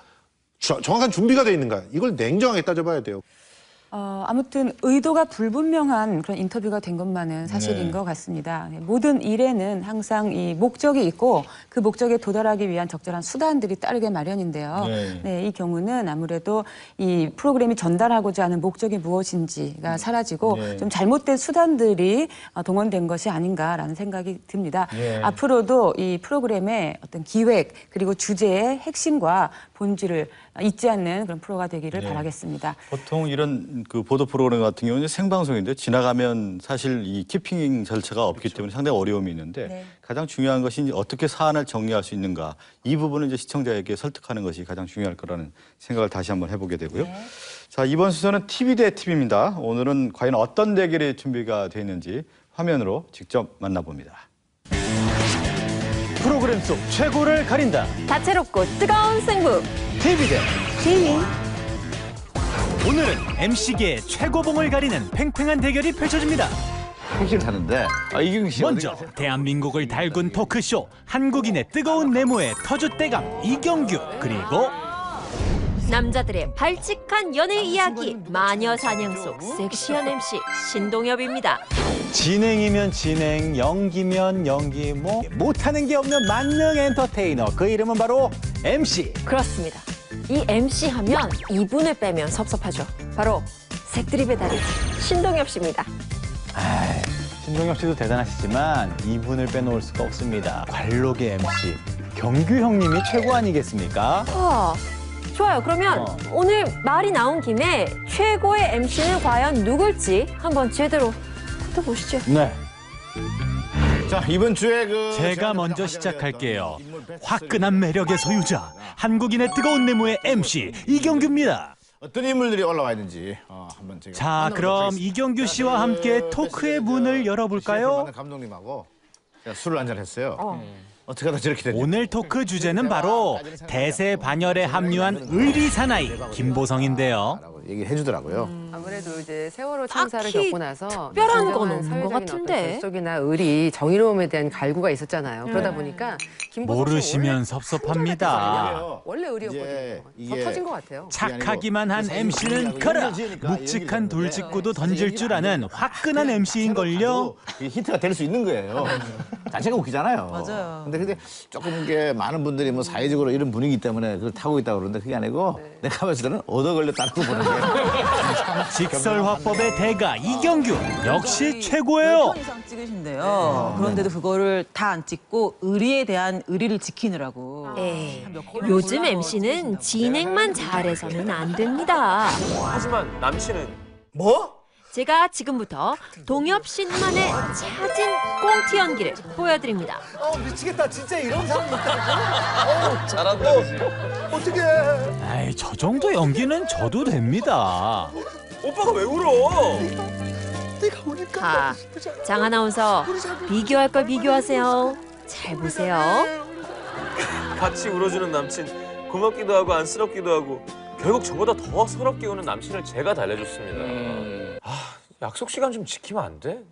S1: 정확한 준비가 돼 있는가 이걸 냉정하게 따져봐야 돼요.
S9: 아무튼 의도가 불분명한 그런 인터뷰가 된 것만은 사실인 것 같습니다. 모든 일에는 항상 이 목적이 있고 그 목적에 도달하기 위한 적절한 수단들이 따르게 마련인데요. 이 경우는 아무래도 이 프로그램이 전달하고자 하는 목적이 무엇인지가 사라지고 좀 잘못된 수단들이 동원된 것이 아닌가라는 생각이 듭니다. 앞으로도 이 프로그램의 어떤 기획 그리고 주제의 핵심과 본질을 잊지 않는 그런 프로가 되기를 바라겠습니다.
S7: 보통 이런 그 보도 프로그램 같은 경우는 생방송인데 지나가면 사실 이 키핑 절차가 없기 때문에 상당히 어려움이 있는데 가장 중요한 것이 어떻게 사안을 정리할 수 있는가 이 부분은 이제 시청자에게 설득하는 것이 가장 중요할 거라는 생각을 다시 한번 해보게 되고요. 자, 이번 순서는 TV 대 TV입니다. 오늘은 과연 어떤 대결이 준비가 되어 있는지 화면으로 직접 만나봅니다.
S8: 프로그램 속 최고를 가린다.
S20: 다채롭고 뜨거운 승부.
S8: TV 대
S20: TV.
S8: 오늘은 MC계의 최고봉을 가리는 팽팽한 대결이 펼쳐집니다.
S14: 택시를 타는데 이경규 씨
S8: 먼저 대한민국을 달군 토크쇼 한국인의 뜨거운 내모의 터줏대감 이경규 그리고
S16: 남자들의 발칙한 연애 이야기 마녀 사냥 속 섹시한 MC 신동엽입니다.
S8: 진행이면 진행, 연기면 연기, 뭐 못하는 게 없는 만능 엔터테이너 그 이름은 바로 MC.
S16: 그렇습니다. 이 MC 하면 이분을 빼면 섭섭하죠. 바로 색드립의 달인 신동엽 씨입니다.
S8: 신동엽 씨도 대단하시지만 이분을 빼놓을 수가 없습니다. 관록의 MC 경규 형님이 최고 아니겠습니까?
S16: 좋아요. 그러면 오늘 말이 나온 김에 최고의 MC는 과연 누굴지 한번 제대로 붙어보시죠.
S8: 네.
S14: 자, 이번 주에
S8: 제가 먼저 시작할게요. 화끈한 매력의 소유자, 한국인의 뜨거운 내모의 MC 이경규입니다.
S14: 어떤 인물들이 올라와 있는지 한번 제가
S8: 자, 그럼 이경규 씨와 함께 토크의 문을 열어볼까요?
S14: 감독님하고 제가 술을 한잔 했어요. 어떻게 하다 저렇게 됐냐.
S8: 오늘 토크 주제는 바로 대세 반열에 합류한 의리사나이 김보성인데요.
S14: 얘기해 주더라고요.
S17: 아무래도 이제 세월호 참사를 겪고 나서
S16: 특별한 건 없는 것 같은데.
S17: 적이나 의리, 정의로움에 대한 갈구가 있었잖아요. 그러다 보니까
S8: 모르시면 섭섭합니다.
S17: 원래 의리였거든요. 더 터진 것 같아요.
S8: 착하기만 한 MC는 커라. 묵직한 돌직구도 던질 줄 아는 화끈한 MC인걸요.
S14: 힌트가 될 수 있는 거예요. 자체가 웃기잖아요.
S17: 맞아요.
S14: 근데 조금 이게 많은 분들이 뭐 사회적으로 이런 분위기 때문에 그걸 타고 있다고 그러는데 그게 아니고 내가 봤을 때는 얻어 걸렸다는 거 보는 거예요.
S8: 직설화법의 대가 이경규 역시 최고예요.
S18: 10편 이상 찍으신대요. 그런데도 그거를 다 안 찍고 의리에 대한 의리를 지키느라고.
S16: 요즘 MC는 진행만 잘해서는 안 됩니다.
S26: 하지만 남씨는 뭐?
S16: 제가 지금부터 동엽 씨만의 차진 꽁트 연기를 보여드립니다.
S2: 미치겠다. 진짜 이런 사람이 있다고.
S24: 잘한다, 그지?
S2: 어떻게?
S8: 에이, 저 정도 연기는 저도 됩니다.
S24: 오빠가 왜 울어?
S16: 자, 장 아나운서 비교할 걸 비교하세요. 잘 보세요.
S5: 같이 울어주는 남친 고맙기도 하고 안쓰럽기도 하고 결국 저보다 더 서럽게 우는 남친을 제가 달래줬습니다. 아, 약속 시간 좀 지키면 안 돼?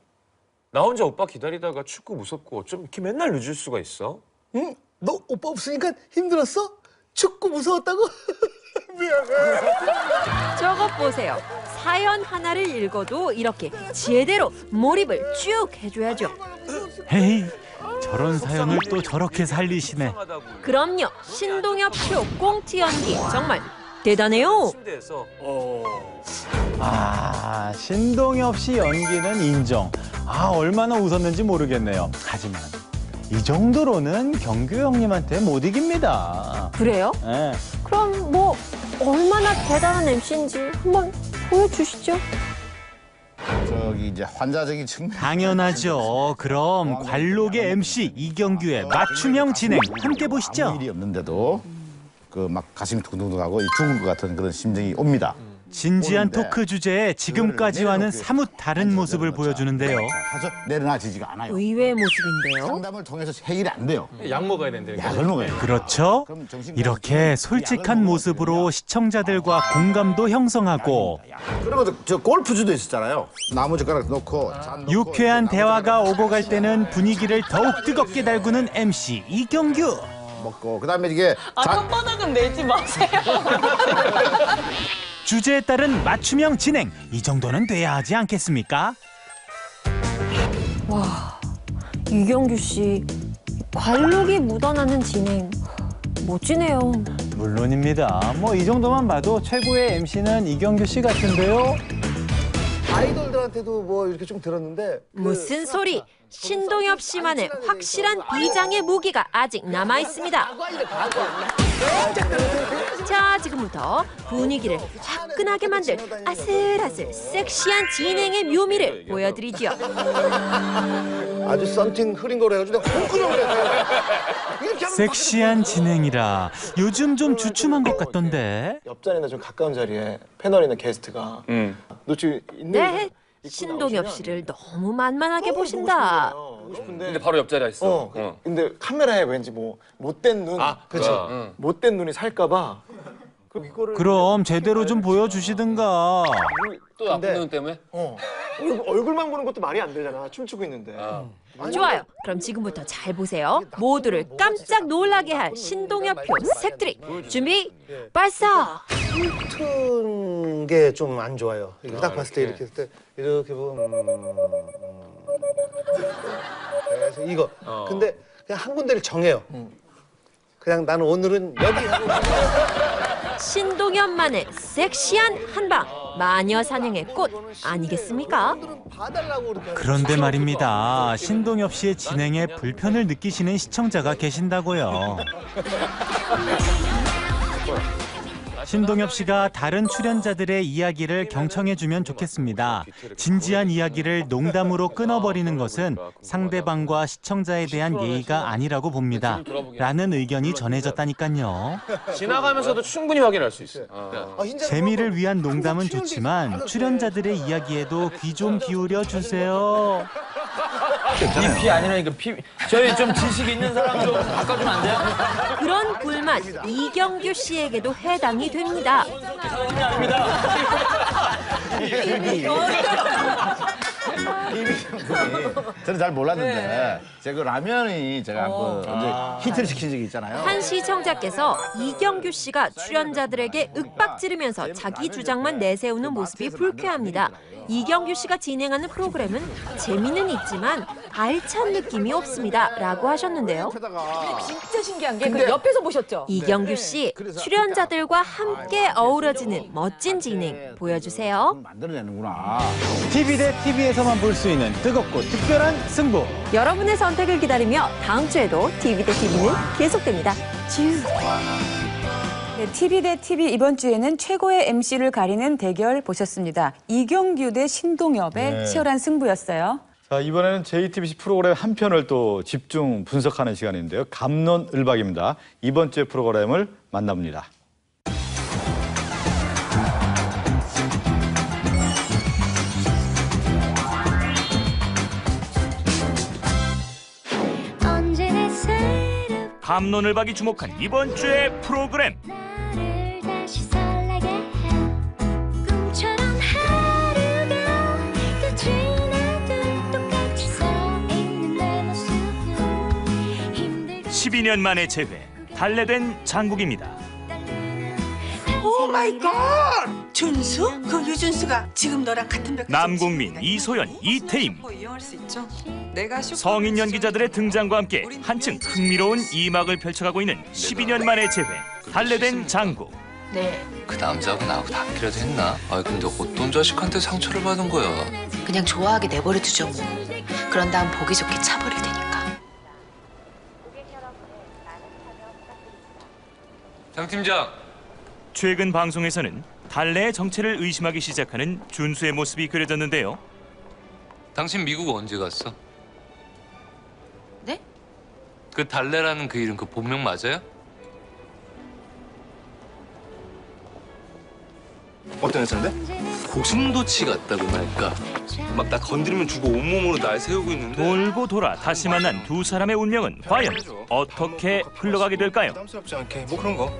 S5: 나 혼자 오빠 기다리다가 춥고 무섭고 어쩜 이렇게 맨날 늦을 수가 있어?
S2: 응? 너 오빠 없으니까 힘들었어? 춥고 무서웠다고? 미안해.
S16: 저것 보세요. 사연 하나를 읽어도 이렇게 제대로 몰입을 쭉 해줘야죠.
S8: 헤이, 저런 사연을 또 저렇게 살리시네.
S16: 그럼요. 신동엽 쇼 꽁트 연기 정말 대단해요.
S8: 아, 신동엽 씨 연기는 인정. 아, 얼마나 웃었는지 모르겠네요. 하지만 이 정도로는 경규 형님한테 못 이깁니다.
S16: 그래요?
S8: 네.
S16: 그럼 뭐 얼마나 대단한 MC인지 한번 보여주시죠.
S14: 저기 이제 환자적인 측면.
S8: 당연하죠. 그럼 관록의 MC 이경규의 맞춤형 진행 함께 보시죠.
S14: 아무 일이 없는데도 그 막 가슴이 두근두근하고 죽을 것 같은 그런 심정이 옵니다.
S8: 진지한 토크 주제에 지금까지와는 사뭇 다른 모습을 보여주는데요.
S14: 하죠. 내려놔지지가 않아요.
S16: 의외의 모습인데요.
S14: 상담을 통해서 해결이 안 돼요.
S5: 약 먹어야 된대요.
S14: 약을 먹어요.
S8: 그렇죠. 이렇게 솔직한 모습으로 시청자들과 공감도 형성하고
S14: 그리고 저 골프주도 있었잖아요. 나무젓가락 놓고 잔 놓고
S8: 유쾌한 대화가 오고 갈 때는 분위기를 더욱 뜨겁게 달구는 MC 이경규.
S14: 먹고 그다음에 이게
S18: 혓바닥은 내지 마세요.
S8: 주제에 따른 맞춤형 진행, 이 정도는 돼야 하지 않겠습니까?
S16: 와, 이경규 씨 관록이 묻어나는 진행 멋지네요.
S8: 물론입니다. 뭐 이 정도만 봐도 최고의 MC는 이경규 씨 같은데요.
S2: 아이돌들한테도 뭐 이렇게 좀 들었는데
S16: 무슨 소리? 신동엽 씨만의 확실한 비장의 무기가 아직 남아 있습니다. 자, 지금부터 분위기를 화끈하게 만들 아슬아슬 섹시한 진행의 묘미를 보여드리죠.
S2: 아주 썬팅 흐린 거로 해가지고 내가 콩크를 해.
S8: 섹시한 진행이라 요즘 좀 주춤한 것 같던데.
S2: 옆자리나 좀 가까운 자리에 패널이나 게스트가 너 지금 있는
S16: 네, 신동엽 씨를 너무 만만하게 보신다.
S5: 근데 바로 옆자리에 있어.
S2: 근데 카메라에 왠지 뭐 못된 눈, 그렇죠? 못된 눈이 살까봐.
S8: 그럼 제대로 좀 보여주시든가.
S5: 또 나쁜 눈 때문에?
S2: 얼굴만 보는 것도 말이 안 되잖아. 춤추고 있는데.
S16: 좋아요. 그럼 지금부터 잘 보세요. 모두를 깜짝 놀라게 할 신동엽표 색트릭 준비 발사.
S2: 훑은 게 좀 안 좋아요. 이거 딱 봤을 때 이렇게 했을 때 이렇게 보면 그래서 이거. 근데 그냥 한 군데를 정해요. 그냥 나는 오늘은 여기 하고.
S16: 신동엽만의 섹시한 한방 마녀 사냥의 꽃 아니겠습니까?
S8: 그런데 말입니다. 신동엽 씨의 진행에 불편을 느끼시는 시청자가 계신다고요. 신동엽 씨가 다른 출연자들의 이야기를 경청해주면 좋겠습니다. 진지한 이야기를 농담으로 끊어버리는 것은 상대방과 시청자에 대한 예의가 아니라고 봅니다. 라는 의견이 전해졌다니까요.
S5: 지나가면서도 충분히 확인할 수 있어요.
S8: 재미를 위한 농담은 좋지만 출연자들의 이야기에도 귀 좀 기울여 주세요.
S10: 피 아니라니까 피. 저희 좀 지식 있는 사람 좀 바꿔주면 안 돼요?
S16: 그런 불만 이경규 씨에게도 해당이 됩니다.
S14: 저는 잘 몰랐는데 제가 라면이 제가 한번 언제 히트를 시킨 적이 있잖아요.
S16: 한 시청자께서 이경규 씨가 출연자들에게 윽박지르면서 자기 주장만 내세우는 모습이 불쾌합니다. 이경규 씨가 진행하는 프로그램은 재미는 있지만 알찬 느낌이 없습니다. 라고 하셨는데요.
S18: 진짜 신기한 게 그 옆에서 보셨죠?
S16: 이경규 씨, 출연자들과 함께 어우러지는 멋진 진행 보여주세요.
S14: 만들어내는구나.
S8: TV 대 TV에서만 볼 수 있는 뜨겁고 특별한 승부.
S16: 여러분의 선택을 기다리며 다음 주에도 TV 대 TV는 계속됩니다. 쭉.
S9: 네, TV 대 TV 이번 주에는 최고의 MC를 가리는 대결 보셨습니다. 이경규 대 신동엽의
S7: 네.
S9: 치열한 승부였어요.
S7: 자, 이번에는 JTBC 프로그램 한 편을 또 집중 분석하는 시간인데요. 갑론을박입니다. 이번 주의 프로그램을 만나봅니다.
S4: 갑론을박이 주목한 이번 주의 프로그램.
S6: 꿈처럼 하루가 끝이 나도 똑같이 서 있는 내 모습은 힘들고
S4: 12년 만에 재회, 달래된 장국입니다.
S19: 오 마이 갓! 준수? 그 유준수가 지금 너랑 같은 벽.
S4: 남궁민, 이소연, 이태임.
S19: 이용할 수 있죠. 내가
S4: 성인 연기자들의 등장과 함께 한층 흥미로운 이막을 펼쳐가고 있는 12년 만에 재회, 달래된 장국.
S21: 네. 그 남자하고 나하고 닿기라도 했나? 아 근데 어떤 자식한테 상처를 받은 거야?
S23: 그냥 좋아하게 내버려 두죠 뭐. 그런 다음 보기 좋게 차버릴 테니까.
S21: 장 팀장.
S4: 최근 방송에서는 달래의 정체를 의심하기 시작하는 준수의 모습이 그려졌는데요.
S21: 당신 미국 언제 갔어?
S23: 네?
S21: 그 달래라는 그 이름 그 본명 맞아요?
S25: 어떤 회사인데?
S21: 고슴도치 같다고 말까. 막 나 건드리면 주고 온몸으로 날 세우고 있는데.
S4: 돌고 돌아 다시 만난 두 사람의 운명은 과연 어떻게 흘러가게 될까요?
S25: 부담스럽지 않게 뭐 그런 거.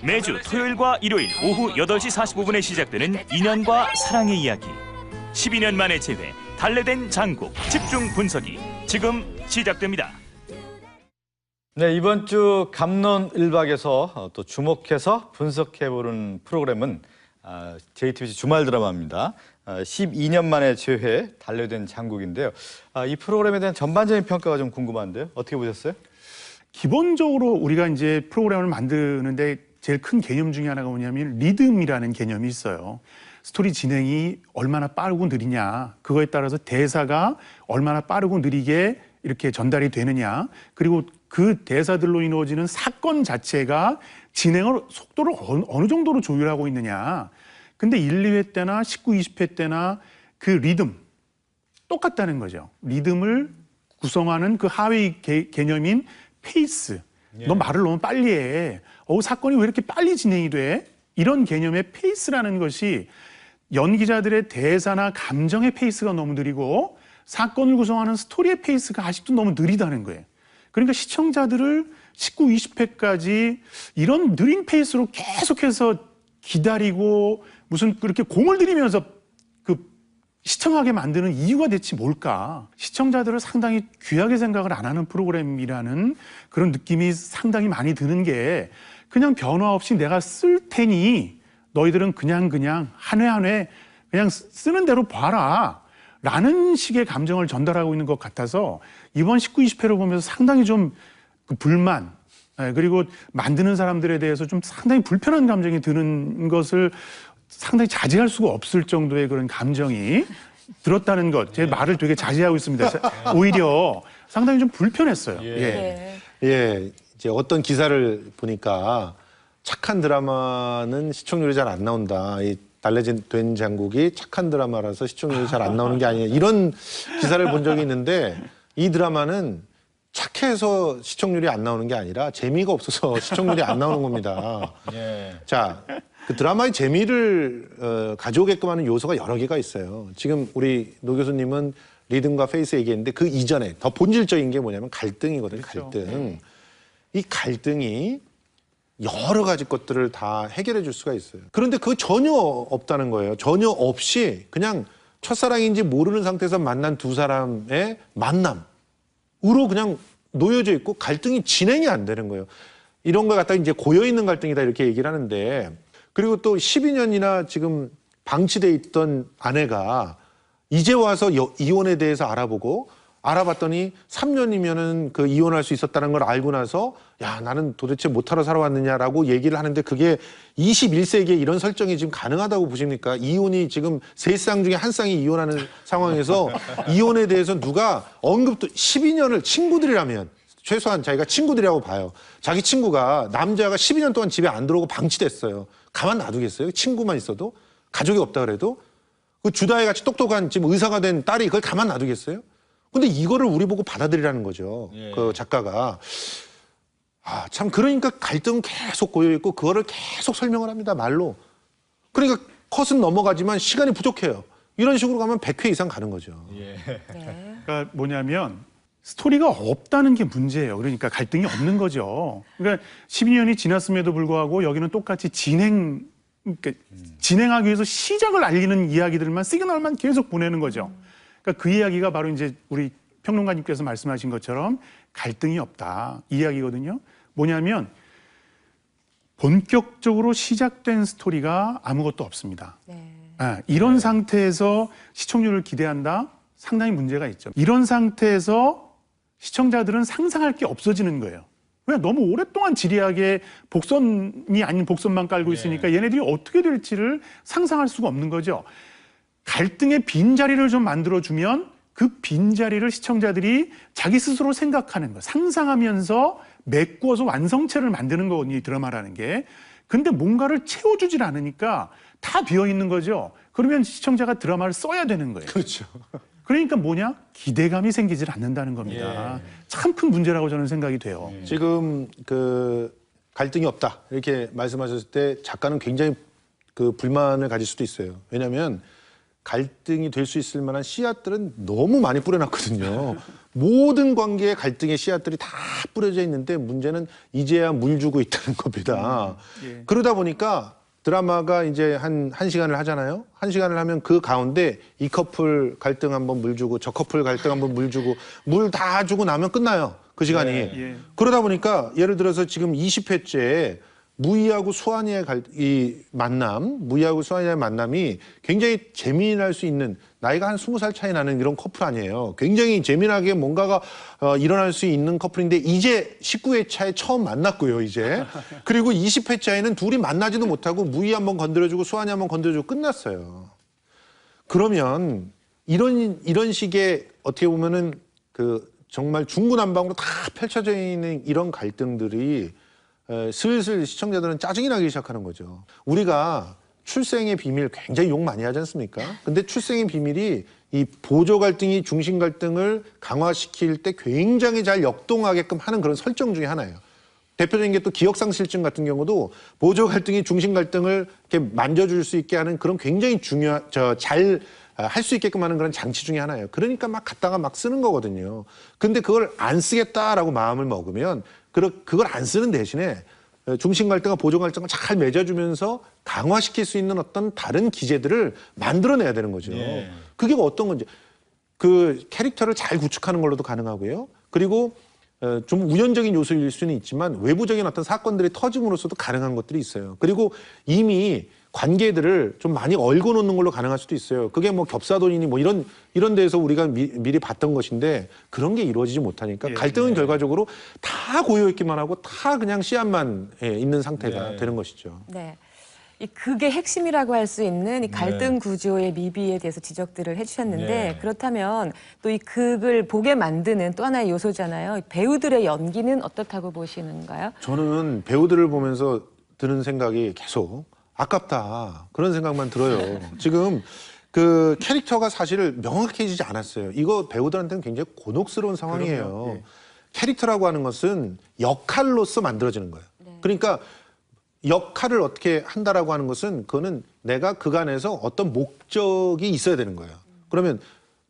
S4: 매주 토요일과 일요일 오후 8시 45분에 시작되는 인연과 사랑의 이야기. 12년 만에 재회, 달래된 장국 집중 분석이 지금 시작됩니다.
S7: 네, 이번 주 갑론을박에서 또 주목해서 분석해보는 프로그램은 JTBC 주말 드라마입니다. 12년 만에 재회, 달래된 장국인데요. 이 프로그램에 대한 전반적인 평가가 좀 궁금한데요. 어떻게 보셨어요?
S22: 기본적으로 우리가 이제 프로그램을 만드는데 제일 큰 개념 중에 하나가 뭐냐면 리듬이라는 개념이 있어요. 스토리 진행이 얼마나 빠르고 느리냐, 그거에 따라서 대사가 얼마나 빠르고 느리게 이렇게 전달이 되느냐, 그리고 그 대사들로 이루어지는 사건 자체가 진행을 속도를 어느 정도로 조율하고 있느냐. 근데 1, 2회 때나 19, 20회 때나 그 리듬 똑같다는 거죠. 리듬을 구성하는 그 하위 개념인 페이스. 너 말을 너무 빨리 해. 사건이 왜 이렇게 빨리 진행이 돼? 이런 개념의 페이스라는 것이 연기자들의 대사나 감정의 페이스가 너무 느리고 사건을 구성하는 스토리의 페이스가 아직도 너무 느리다는 거예요. 그러니까 시청자들을 19, 20회까지 이런 느린 페이스로 계속해서 기다리고 무슨 그렇게 공을 들이면서 시청하게 만드는 이유가 대체 뭘까? 시청자들을 상당히 귀하게 생각을 안 하는 프로그램이라는 그런 느낌이 상당히 많이 드는 게 그냥 변화 없이 내가 쓸 테니 너희들은 그냥 한 회 한 회 그냥 쓰는 대로 봐라 라는 식의 감정을 전달하고 있는 것 같아서 이번 19, 20회를 보면서 상당히 좀 불만 그리고 만드는 사람들에 대해서 좀 상당히 불편한 감정이 드는 것을 상당히 자제할 수가 없을 정도의 그런 감정이 들었다는 것. 제 말을 되게 자제하고 있습니다. 오히려 상당히 좀 불편했어요.
S1: 예, 이제 어떤 기사를 보니까 착한 드라마는 시청률이 잘 안 나온다. 이 달래된 장국이 착한 드라마라서 시청률이 잘 안 나오는 게 아니냐. 이런 기사를 본 적이 있는데 이 드라마는 착해서 시청률이 안 나오는 게 아니라 재미가 없어서 시청률이 안 나오는 겁니다. 자, 그 드라마의 재미를 가져오게끔 하는 요소가 여러 개가 있어요. 지금 우리 노 교수님은 리듬과 페이스 얘기했는데 그 이전에 더 본질적인 게 뭐냐면 갈등이거든요. 갈등. 이 갈등이 여러 가지 것들을 다 해결해 줄 수가 있어요. 그런데 그거 전혀 없다는 거예요. 전혀 없이 그냥 첫사랑인지 모르는 상태에서 만난 두 사람의 만남으로 그냥 놓여져 있고 갈등이 진행이 안 되는 거예요. 이런 걸 갖다가 이제 고여있는 갈등이다 이렇게 얘기를 하는데 그리고 또 12년이나 지금 방치돼 있던 아내가 이제 와서 이혼에 대해서 알아봤더니 3년이면은 그 이혼할 수 있었다는 걸 알고 나서 야, 나는 도대체 못하러 살아왔느냐라고 얘기를 하는데 그게 21세기에 이런 설정이 지금 가능하다고 보십니까? 이혼이 지금 세 쌍 중에 한 쌍이 이혼하는 상황에서 이혼에 대해서 누가 언급도 12년을 친구들이라면 최소한 자기가 친구들이라고 봐요. 자기 친구가 남자가 12년 동안 집에 안 들어오고 방치됐어요. 가만 놔두겠어요? 친구만 있어도? 가족이 없다 그래도? 그 주다혜 같이 똑똑한 지금 의사가 된 딸이 그걸 가만 놔두겠어요? 근데 이거를 우리 보고 받아들이라는 거죠. 그 작가가. 아, 참 그러니까 갈등은 계속 고여있고 그거를 계속 설명을 합니다. 말로. 그러니까 컷은 넘어가지만 시간이 부족해요. 이런 식으로 가면 100회 이상 가는 거죠.
S22: 그러니까 뭐냐면 스토리가 없다는 게 문제예요. 그러니까 갈등이 없는 거죠. 그러니까 12년이 지났음에도 불구하고 여기는 똑같이 그러니까 진행하기 위해서 시작을 알리는 이야기들만 시그널만 계속 보내는 거죠. 그러니까 그 이야기가 바로 이제 우리 평론가님께서 말씀하신 것처럼 갈등이 없다 이 이야기거든요. 뭐냐면 본격적으로 시작된 스토리가 아무것도 없습니다. 이런 상태에서 시청률을 기대한다? 상당히 문제가 있죠. 이런 상태에서 시청자들은 상상할 게 없어지는 거예요. 왜? 너무 오랫동안 지리하게 복선이 아닌 복선만 깔고 있으니까 얘네들이 어떻게 될지를 상상할 수가 없는 거죠. 갈등의 빈자리를 좀 만들어주면 그 빈자리를 시청자들이 자기 스스로 생각하는 거, 상상하면서 메꾸어서 완성체를 만드는 거거든요, 이 드라마라는 게. 근데 뭔가를 채워주질 않으니까 다 비어있는 거죠. 그러면 시청자가 드라마를 써야 되는 거예요.
S1: 그렇죠.
S22: 그러니까 뭐냐? 기대감이 생기질 않는다는 겁니다. 참 큰 문제라고 저는 생각이 돼요.
S1: 지금 그 갈등이 없다 이렇게 말씀하셨을 때 작가는 굉장히 그 불만을 가질 수도 있어요. 왜냐하면 갈등이 될 수 있을 만한 씨앗들은 너무 많이 뿌려놨거든요. 모든 관계에 갈등의 씨앗들이 다 뿌려져 있는데 문제는 이제야 물 주고 있다는 겁니다. 그러다 보니까 드라마가 이제 한 시간을 하잖아요. 1시간을 하면 그 가운데 이 커플 갈등 한번 물 주고 저 커플 갈등 한번 물 주고 물 다 주고 나면 끝나요. 그 시간이. 그러다 보니까 예를 들어서 지금 20회째 무희하고 수환이의 무희하고 수환이의 만남이 굉장히 재미날 수 있는 나이가 한 20살 차이 나는 이런 커플 아니에요. 굉장히 재미나게 뭔가가 일어날 수 있는 커플인데 이제 19회차에 처음 만났고요, 이제. 그리고 20회차에는 둘이 만나지도 못하고 무희 한번 건드려주고 수환이 한번 건드려주고 끝났어요. 그러면 이런 식의 어떻게 보면은 그 정말 중구난방으로 다 펼쳐져 있는 이런 갈등들이 슬슬 시청자들은 짜증이 나기 시작하는 거죠. 우리가 출생의 비밀 굉장히 욕 많이 하지 않습니까? 근데 출생의 비밀이 이 보조 갈등이 중심 갈등을 강화시킬 때 굉장히 잘 역동하게끔 하는 그런 설정 중에 하나예요. 대표적인 게 또 기억상실증 같은 경우도 보조 갈등이 중심 갈등을 이렇게 만져줄 수 있게 하는 그런 굉장히 잘 할 수 있게끔 하는 그런 장치 중에 하나예요. 그러니까 막 갖다가 막 쓰는 거거든요. 근데 그걸 안 쓰겠다라고 마음을 먹으면 그걸 안 쓰는 대신에 중심 갈등과 보조 갈등을 잘 맺어주면서 강화시킬 수 있는 어떤 다른 기제들을 만들어내야 되는 거죠. 그게 어떤 건지 그 캐릭터를 잘 구축하는 걸로도 가능하고요. 그리고 좀 우연적인 요소일 수는 있지만 외부적인 어떤 사건들이 터짐으로써도 가능한 것들이 있어요. 그리고 이미 관계들을 좀 많이 얽어 놓는 걸로 가능할 수도 있어요. 그게 뭐 겹사돈이니 뭐 이런 데에서 우리가 미리 봤던 것인데 그런 게 이루어지지 못하니까 갈등은 결과적으로 다 고여있기만 하고 다 그냥 씨앗만 있는 상태가 되는 것이죠.
S9: 네. 이 극의 핵심이라고 할 수 있는 이 갈등 구조의 미비에 대해서 지적들을 해주셨는데 그렇다면 또 이 극을 보게 만드는 또 하나의 요소잖아요. 배우들의 연기는 어떻다고 보시는가요?
S1: 저는 배우들을 보면서 드는 생각이 계속 아깝다 그런 생각만 들어요. 지금 그 캐릭터가 사실 명확해지지 않았어요. 이거 배우들한테는 굉장히 곤혹스러운 상황이에요. 캐릭터라고 하는 것은 역할로서 만들어지는 거예요. 그러니까 역할을 어떻게 한다라고 하는 것은 그거는 내가 그간에서 어떤 목적이 있어야 되는 거예요. 그러면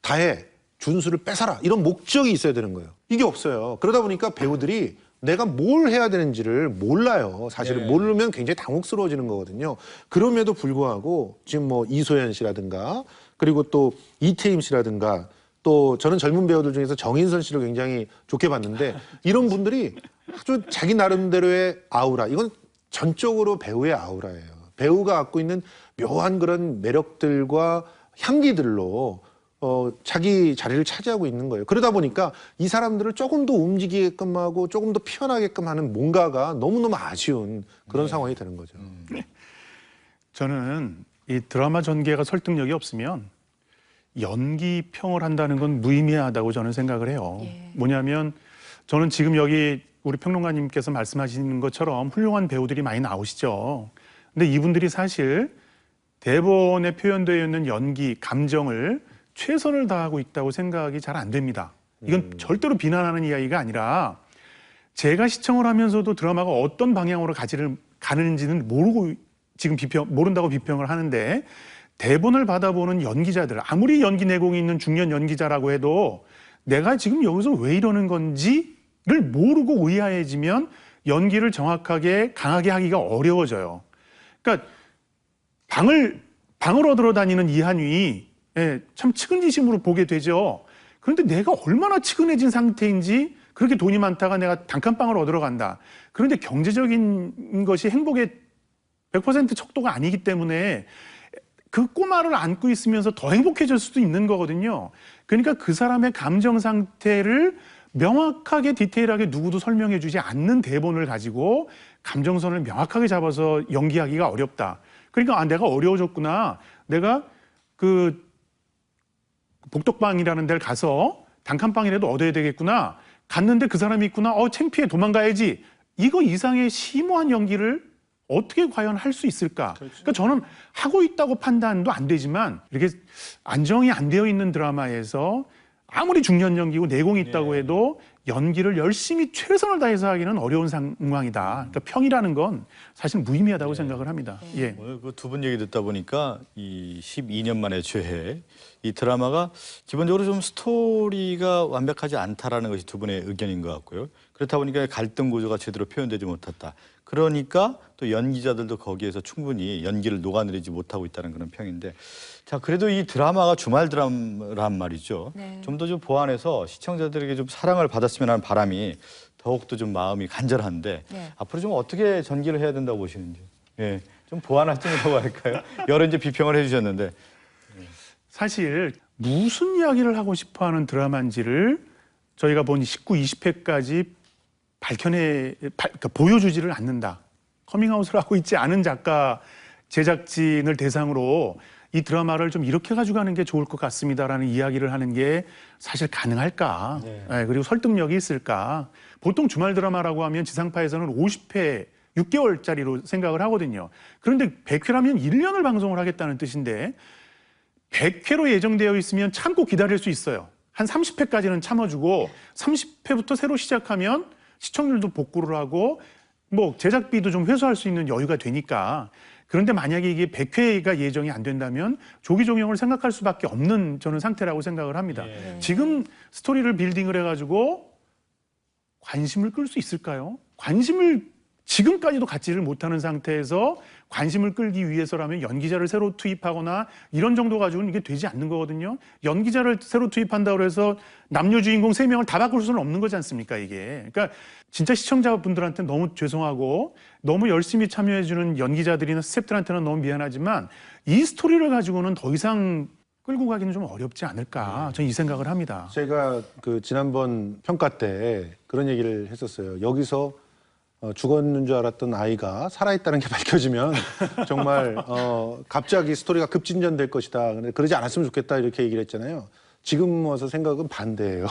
S1: 다해 준수를 뺏어라 이런 목적이 있어야 되는 거예요. 이게 없어요. 그러다 보니까 배우들이 내가 뭘 해야 되는지를 몰라요. 사실은 모르면 굉장히 당혹스러워지는 거거든요. 그럼에도 불구하고 지금 뭐 이소연 씨라든가 그리고 또 이태임 씨라든가 또 저는 젊은 배우들 중에서 정인선 씨를 굉장히 좋게 봤는데 이런 분들이 아주 자기 나름대로의 아우라 이건 전적으로 배우의 아우라예요. 배우가 갖고 있는 묘한 그런 매력들과 향기들로 자기 자리를 차지하고 있는 거예요. 그러다 보니까 이 사람들을 조금 더 움직이게끔 하고 조금 더 피어나게끔 하는 뭔가가 너무너무 아쉬운 그런 상황이 되는 거죠.
S22: 저는 이 드라마 전개가 설득력이 없으면 연기 평을 한다는 건 무의미하다고 저는 생각을 해요. 뭐냐면 저는 지금 여기 우리 평론가님께서 말씀하시는 것처럼 훌륭한 배우들이 많이 나오시죠. 근데 이분들이 사실 대본에 표현되어 있는 연기, 감정을 최선을 다하고 있다고 생각이 잘 안 됩니다. 이건 절대로 비난하는 이야기가 아니라 제가 시청을 하면서도 드라마가 어떤 방향으로 가는지는 모르고 지금 모른다고 비평을 하는데 대본을 받아보는 연기자들, 아무리 연기 내공이 있는 중년 연기자라고 해도 내가 지금 여기서 왜 이러는 건지를 모르고 의아해지면 연기를 정확하게 강하게 하기가 어려워져요. 그러니까 방을 얻으러 다니는 이한휘 참 측은지심으로 보게 되죠. 그런데 내가 얼마나 측은해진 상태인지 그렇게 돈이 많다가 내가 단칸방을 얻으러 간다. 그런데 경제적인 것이 행복의 100% 척도가 아니기 때문에 그 꼬마를 안고 있으면서 더 행복해질 수도 있는 거거든요. 그러니까 그 사람의 감정 상태를 명확하게 디테일하게 누구도 설명해 주지 않는 대본을 가지고 감정선을 명확하게 잡아서 연기하기가 어렵다. 그러니까 내가 어려워졌구나. 내가 그 복덕방이라는 데를 가서 단칸방이라도 얻어야 되겠구나. 갔는데 그 사람이 있구나. 창피해 도망가야지. 이거 이상의 심오한 연기를 어떻게 과연 할 수 있을까? 그러니까 저는 하고 있다고 판단도 안 되지만 이렇게 안정이 안 되어 있는 드라마에서 아무리 중년 연기고 내공이 있다고 해도 연기를 열심히 최선을 다해서 하기는 어려운 상황이다. 그러니까 평이라는 건 사실 무의미하다고 생각을 합니다. 예.
S7: 오늘 그 두 분 얘기 듣다 보니까 이 12년 만의 죄, 이 드라마가 기본적으로 좀 스토리가 완벽하지 않다라는 것이 두 분의 의견인 것 같고요. 그렇다 보니까 갈등 구조가 제대로 표현되지 못했다. 그러니까 또 연기자들도 거기에서 충분히 연기를 녹아내리지 못하고 있다는 그런 평인데, 자 그래도 이 드라마가 주말 드라마란 말이죠. 좀 더 좀 보완해서 시청자들에게 좀 사랑을 받았으면 하는 바람이 더욱더 좀 마음이 간절한데 앞으로 좀 어떻게 전개를 해야 된다고 보시는지. 예, 좀 보완할지라고 할까요? 여러 이제 비평을 해주셨는데
S22: 사실 무슨 이야기를 하고 싶어하는 드라마인지를 저희가 본 19, 20회까지 그러니까 보여주지를 않는다. 커밍아웃을 하고 있지 않은 작가, 제작진을 대상으로 이 드라마를 좀 이렇게 가져가는 게 좋을 것 같습니다라는 이야기를 하는 게 사실 가능할까? 그리고 설득력이 있을까? 보통 주말 드라마라고 하면 지상파에서는 50회, 6개월짜리로 생각을 하거든요. 그런데 100회라면 1년을 방송을 하겠다는 뜻인데 100회로 예정되어 있으면 참고 기다릴 수 있어요. 한 30회까지는 참아주고 30회부터 새로 시작하면 시청률도 복구를 하고 뭐 제작비도 좀 회수할 수 있는 여유가 되니까. 그런데 만약에 이게 100회가 예정이 안 된다면 조기 종영을 생각할 수밖에 없는 저는 상태라고 생각을 합니다. 지금 스토리를 빌딩을 해가지고 관심을 끌 수 있을까요? 관심을 지금까지도 갖지를 못하는 상태에서 관심을 끌기 위해서라면 연기자를 새로 투입하거나 이런 정도 가지고는 이게 되지 않는 거거든요. 연기자를 새로 투입한다고 해서 남녀 주인공 3명을 다 바꿀 수는 없는 거지 않습니까, 이게. 그러니까 진짜 시청자분들한테 너무 죄송하고 너무 열심히 참여해주는 연기자들이나 스태프들한테는 너무 미안하지만 이 스토리를 가지고는 더 이상 끌고 가기는 좀 어렵지 않을까, 저는 이 생각을 합니다.
S1: 제가 그 지난번 평가 때 그런 얘기를 했었어요. 여기서 죽었는 줄 알았던 아이가 살아있다는 게 밝혀지면 정말 갑자기 스토리가 급진전될 것이다. 근데 그러지 않았으면 좋겠다 이렇게 얘기를 했잖아요. 지금 와서 생각은 반대예요.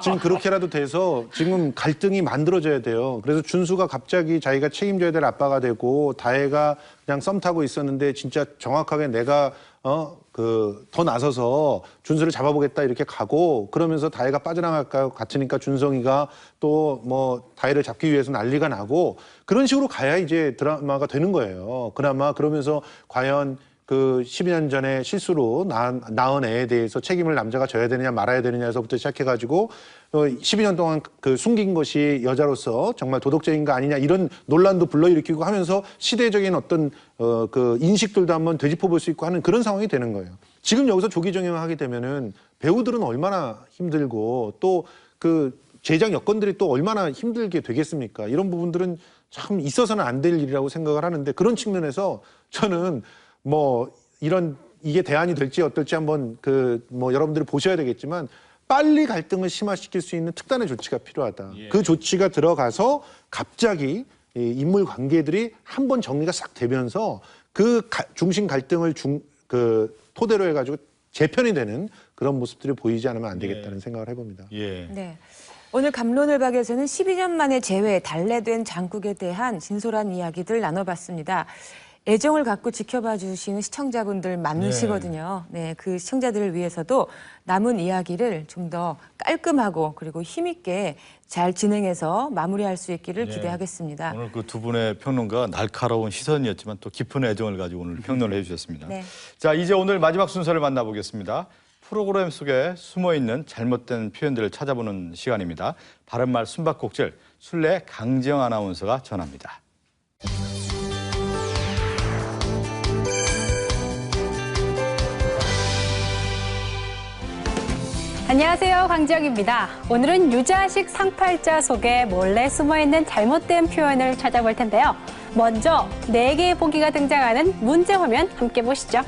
S1: 지금 그렇게라도 돼서 지금 갈등이 만들어져야 돼요. 그래서 준수가 갑자기 자기가 책임져야 될 아빠가 되고 다혜가 그냥 썸 타고 있었는데 진짜 정확하게 내가 더 나서서 준수를 잡아보겠다 이렇게 가고, 그러면서 다혜가 빠져나갈 것 같으니까 준성이가 또 뭐 다혜를 잡기 위해서 난리가 나고, 그런 식으로 가야 이제 드라마가 되는 거예요. 그나마. 그러면서 과연 그 12년 전에 실수로 낳은 애에 대해서 책임을 남자가 져야 되느냐 말아야 되느냐에서부터 시작해가지고 12년 동안 그 숨긴 것이 여자로서 정말 도덕적인가 아니냐 이런 논란도 불러일으키고 하면서 시대적인 어떤 그 인식들도 한번 되짚어볼 수 있고 하는 그런 상황이 되는 거예요. 지금 여기서 조기 정형을 하게 되면은 배우들은 얼마나 힘들고 또 그 제작 여건들이 또 얼마나 힘들게 되겠습니까? 이런 부분들은 참 있어서는 안 될 일이라고 생각을 하는데, 그런 측면에서 저는 뭐 이게 대안이 될지 어떨지 한번 뭐 여러분들이 보셔야 되겠지만 빨리 갈등을 심화시킬 수 있는 특단의 조치가 필요하다. 그 조치가 들어가서 갑자기 이 인물 관계들이 한번 정리가 싹 되면서 그 중심 갈등을 토대로 해가지고 재편이 되는 그런 모습들이 보이지 않으면 안 되겠다는 생각을 해봅니다.
S9: 네. 오늘 감론을박에서는 12년 만에 재회, 달래된 장국에 대한 진솔한 이야기들 나눠봤습니다. 애정을 갖고 지켜봐 주시는 시청자분들 많으시거든요. 네, 그 시청자들을 위해서도 남은 이야기를 좀 더 깔끔하고 그리고 힘있게 잘 진행해서 마무리할 수 있기를 기대하겠습니다.
S7: 오늘 그 두 분의 평론가 날카로운 시선이었지만 또 깊은 애정을 가지고 오늘 평론을 해주셨습니다.
S9: 네.
S7: 자, 이제 오늘 마지막 순서를 만나보겠습니다. 프로그램 속에 숨어있는 잘못된 표현들을 찾아보는 시간입니다. 바른말 숨바꼭질 술래 강지영 아나운서가 전합니다.
S3: 안녕하세요, 강지영입니다. 오늘은 유자식 상팔자 속에 몰래 숨어있는 잘못된 표현을 찾아볼 텐데요. 먼저 4개의 보기가 등장하는 문제 화면 함께 보시죠.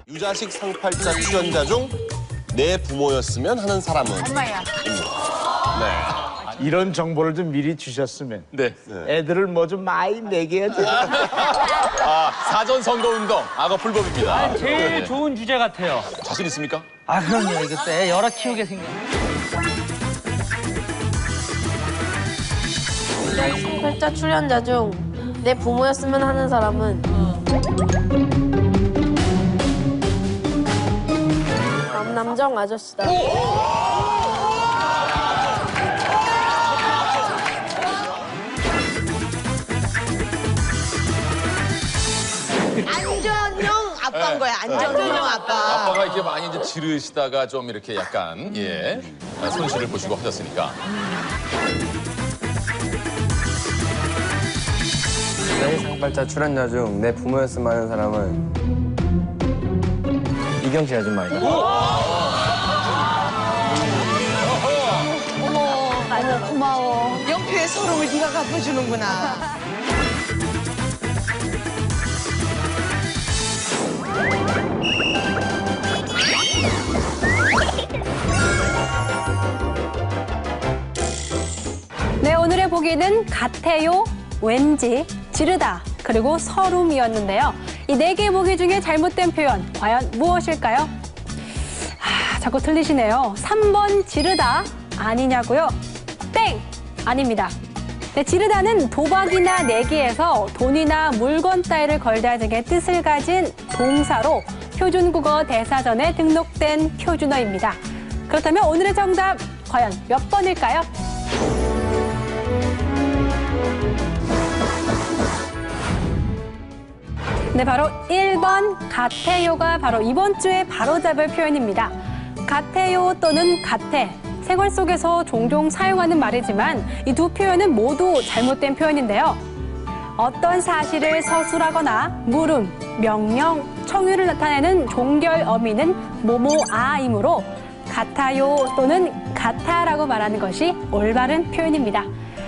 S11: 유자식 상팔자 출연자 중 내 부모였으면 하는 사람은?
S19: 엄마야.
S11: 네.
S12: 이런 정보를 좀 미리 주셨으면
S11: 네.
S12: 애들을 뭐 좀 많이 내게 해야 돼.
S11: 사전 선거 운동 악어 불법입니다.
S10: 제일 좋은 주제 같아요.
S11: 자신 있습니까?
S10: 아, 그럼요. 이거 또 애 열어 키우게 생겼네.
S13: 상팔자 출연자 중 내 부모였으면 하는 사람은 남정 아저씨다.
S19: 안전형 아빠인 거야. 안전형 아빠.
S11: 아빠가 이렇게 많이 이제 지르시다가 좀 이렇게 약간 손실을 보시고 하셨으니까.
S15: 유자식 상팔자 출연자 중 내 부모였으면 하는 사람은 이경씨 아줌마이다.
S19: 어머, 아유 고마워. 영표의 서름을 네가 갚아주는구나.
S3: 네, 오늘의 보기는 같아요, 왠지, 지르다, 그리고 서름이었는데요. 이 4개의 보기 중에 잘못된 표현, 과연 무엇일까요? 자꾸 틀리시네요. 3번 지르다 아니냐고요? 땡! 아닙니다. 네, 지르다는 도박이나 내기에서 돈이나 물건 따위를 걸다 등의 뜻을 가진 동사로 표준국어 대사전에 등록된 표준어입니다. 그렇다면 오늘의 정답 과연 몇 번일까요? 네, 바로 1번 같아요가 바로 이번 주에 바로잡을 표현입니다. 같아요 또는 같아, 생활 속에서 종종 사용하는 말이지만 이 두 표현은 모두 잘못된 표현인데요. 어떤 사실을 서술하거나 물음, 명령, 청유를 나타내는 종결 어미는 뭐뭐아이므로 같아요 또는 같아라고 말하는 것이 올바른 표현입니다.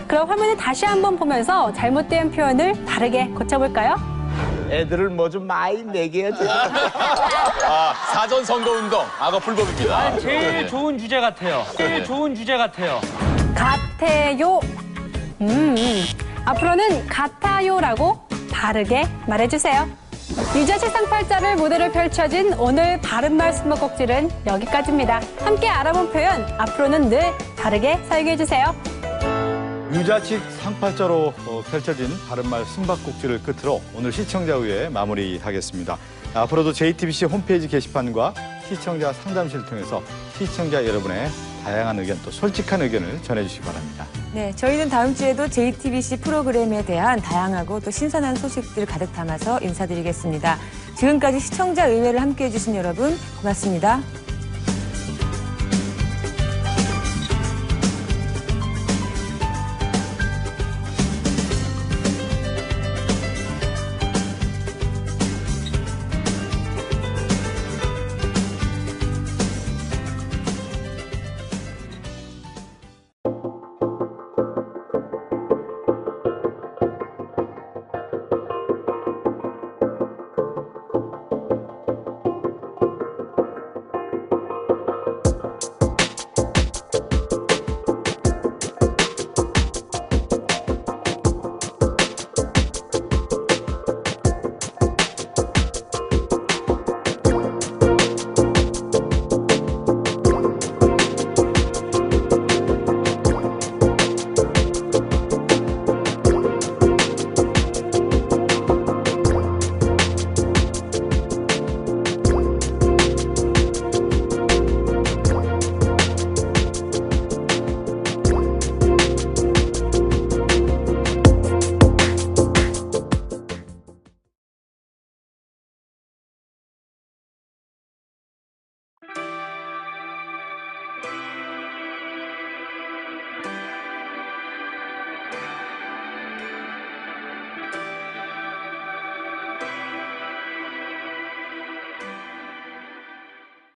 S3: 그럼 화면을 다시 한번 보면서 잘못된 표현을 바르게 고쳐볼까요?
S12: 애들을 뭐 좀 많이 내게 해야 돼.
S11: 사전 선거 운동 악어 불법입니다.
S10: 제일 좋은 주제 같아요. 제일 좋은 주제 같아요.
S3: 같아요. 앞으로는 같아요라고 바르게 말해주세요. 유자식 상팔자를 무대로 펼쳐진 오늘 바른말 숨바꼭질은 여기까지입니다. 함께 알아본 표현 앞으로는 늘 바르게 사용해주세요.
S7: 유자식 상팔자로 펼쳐진 바른말 숨바꼭질을 끝으로 오늘 시청자의회 마무리하겠습니다. 앞으로도 JTBC 홈페이지 게시판과 시청자 상담실을 통해서 시청자 여러분의 다양한 의견 또 솔직한 의견을 전해주시기 바랍니다.
S9: 네, 저희는 다음 주에도 JTBC 프로그램에 대한 다양하고 또 신선한 소식들 가득 담아서 인사드리겠습니다. 지금까지 시청자 의회를 함께해 주신 여러분 고맙습니다.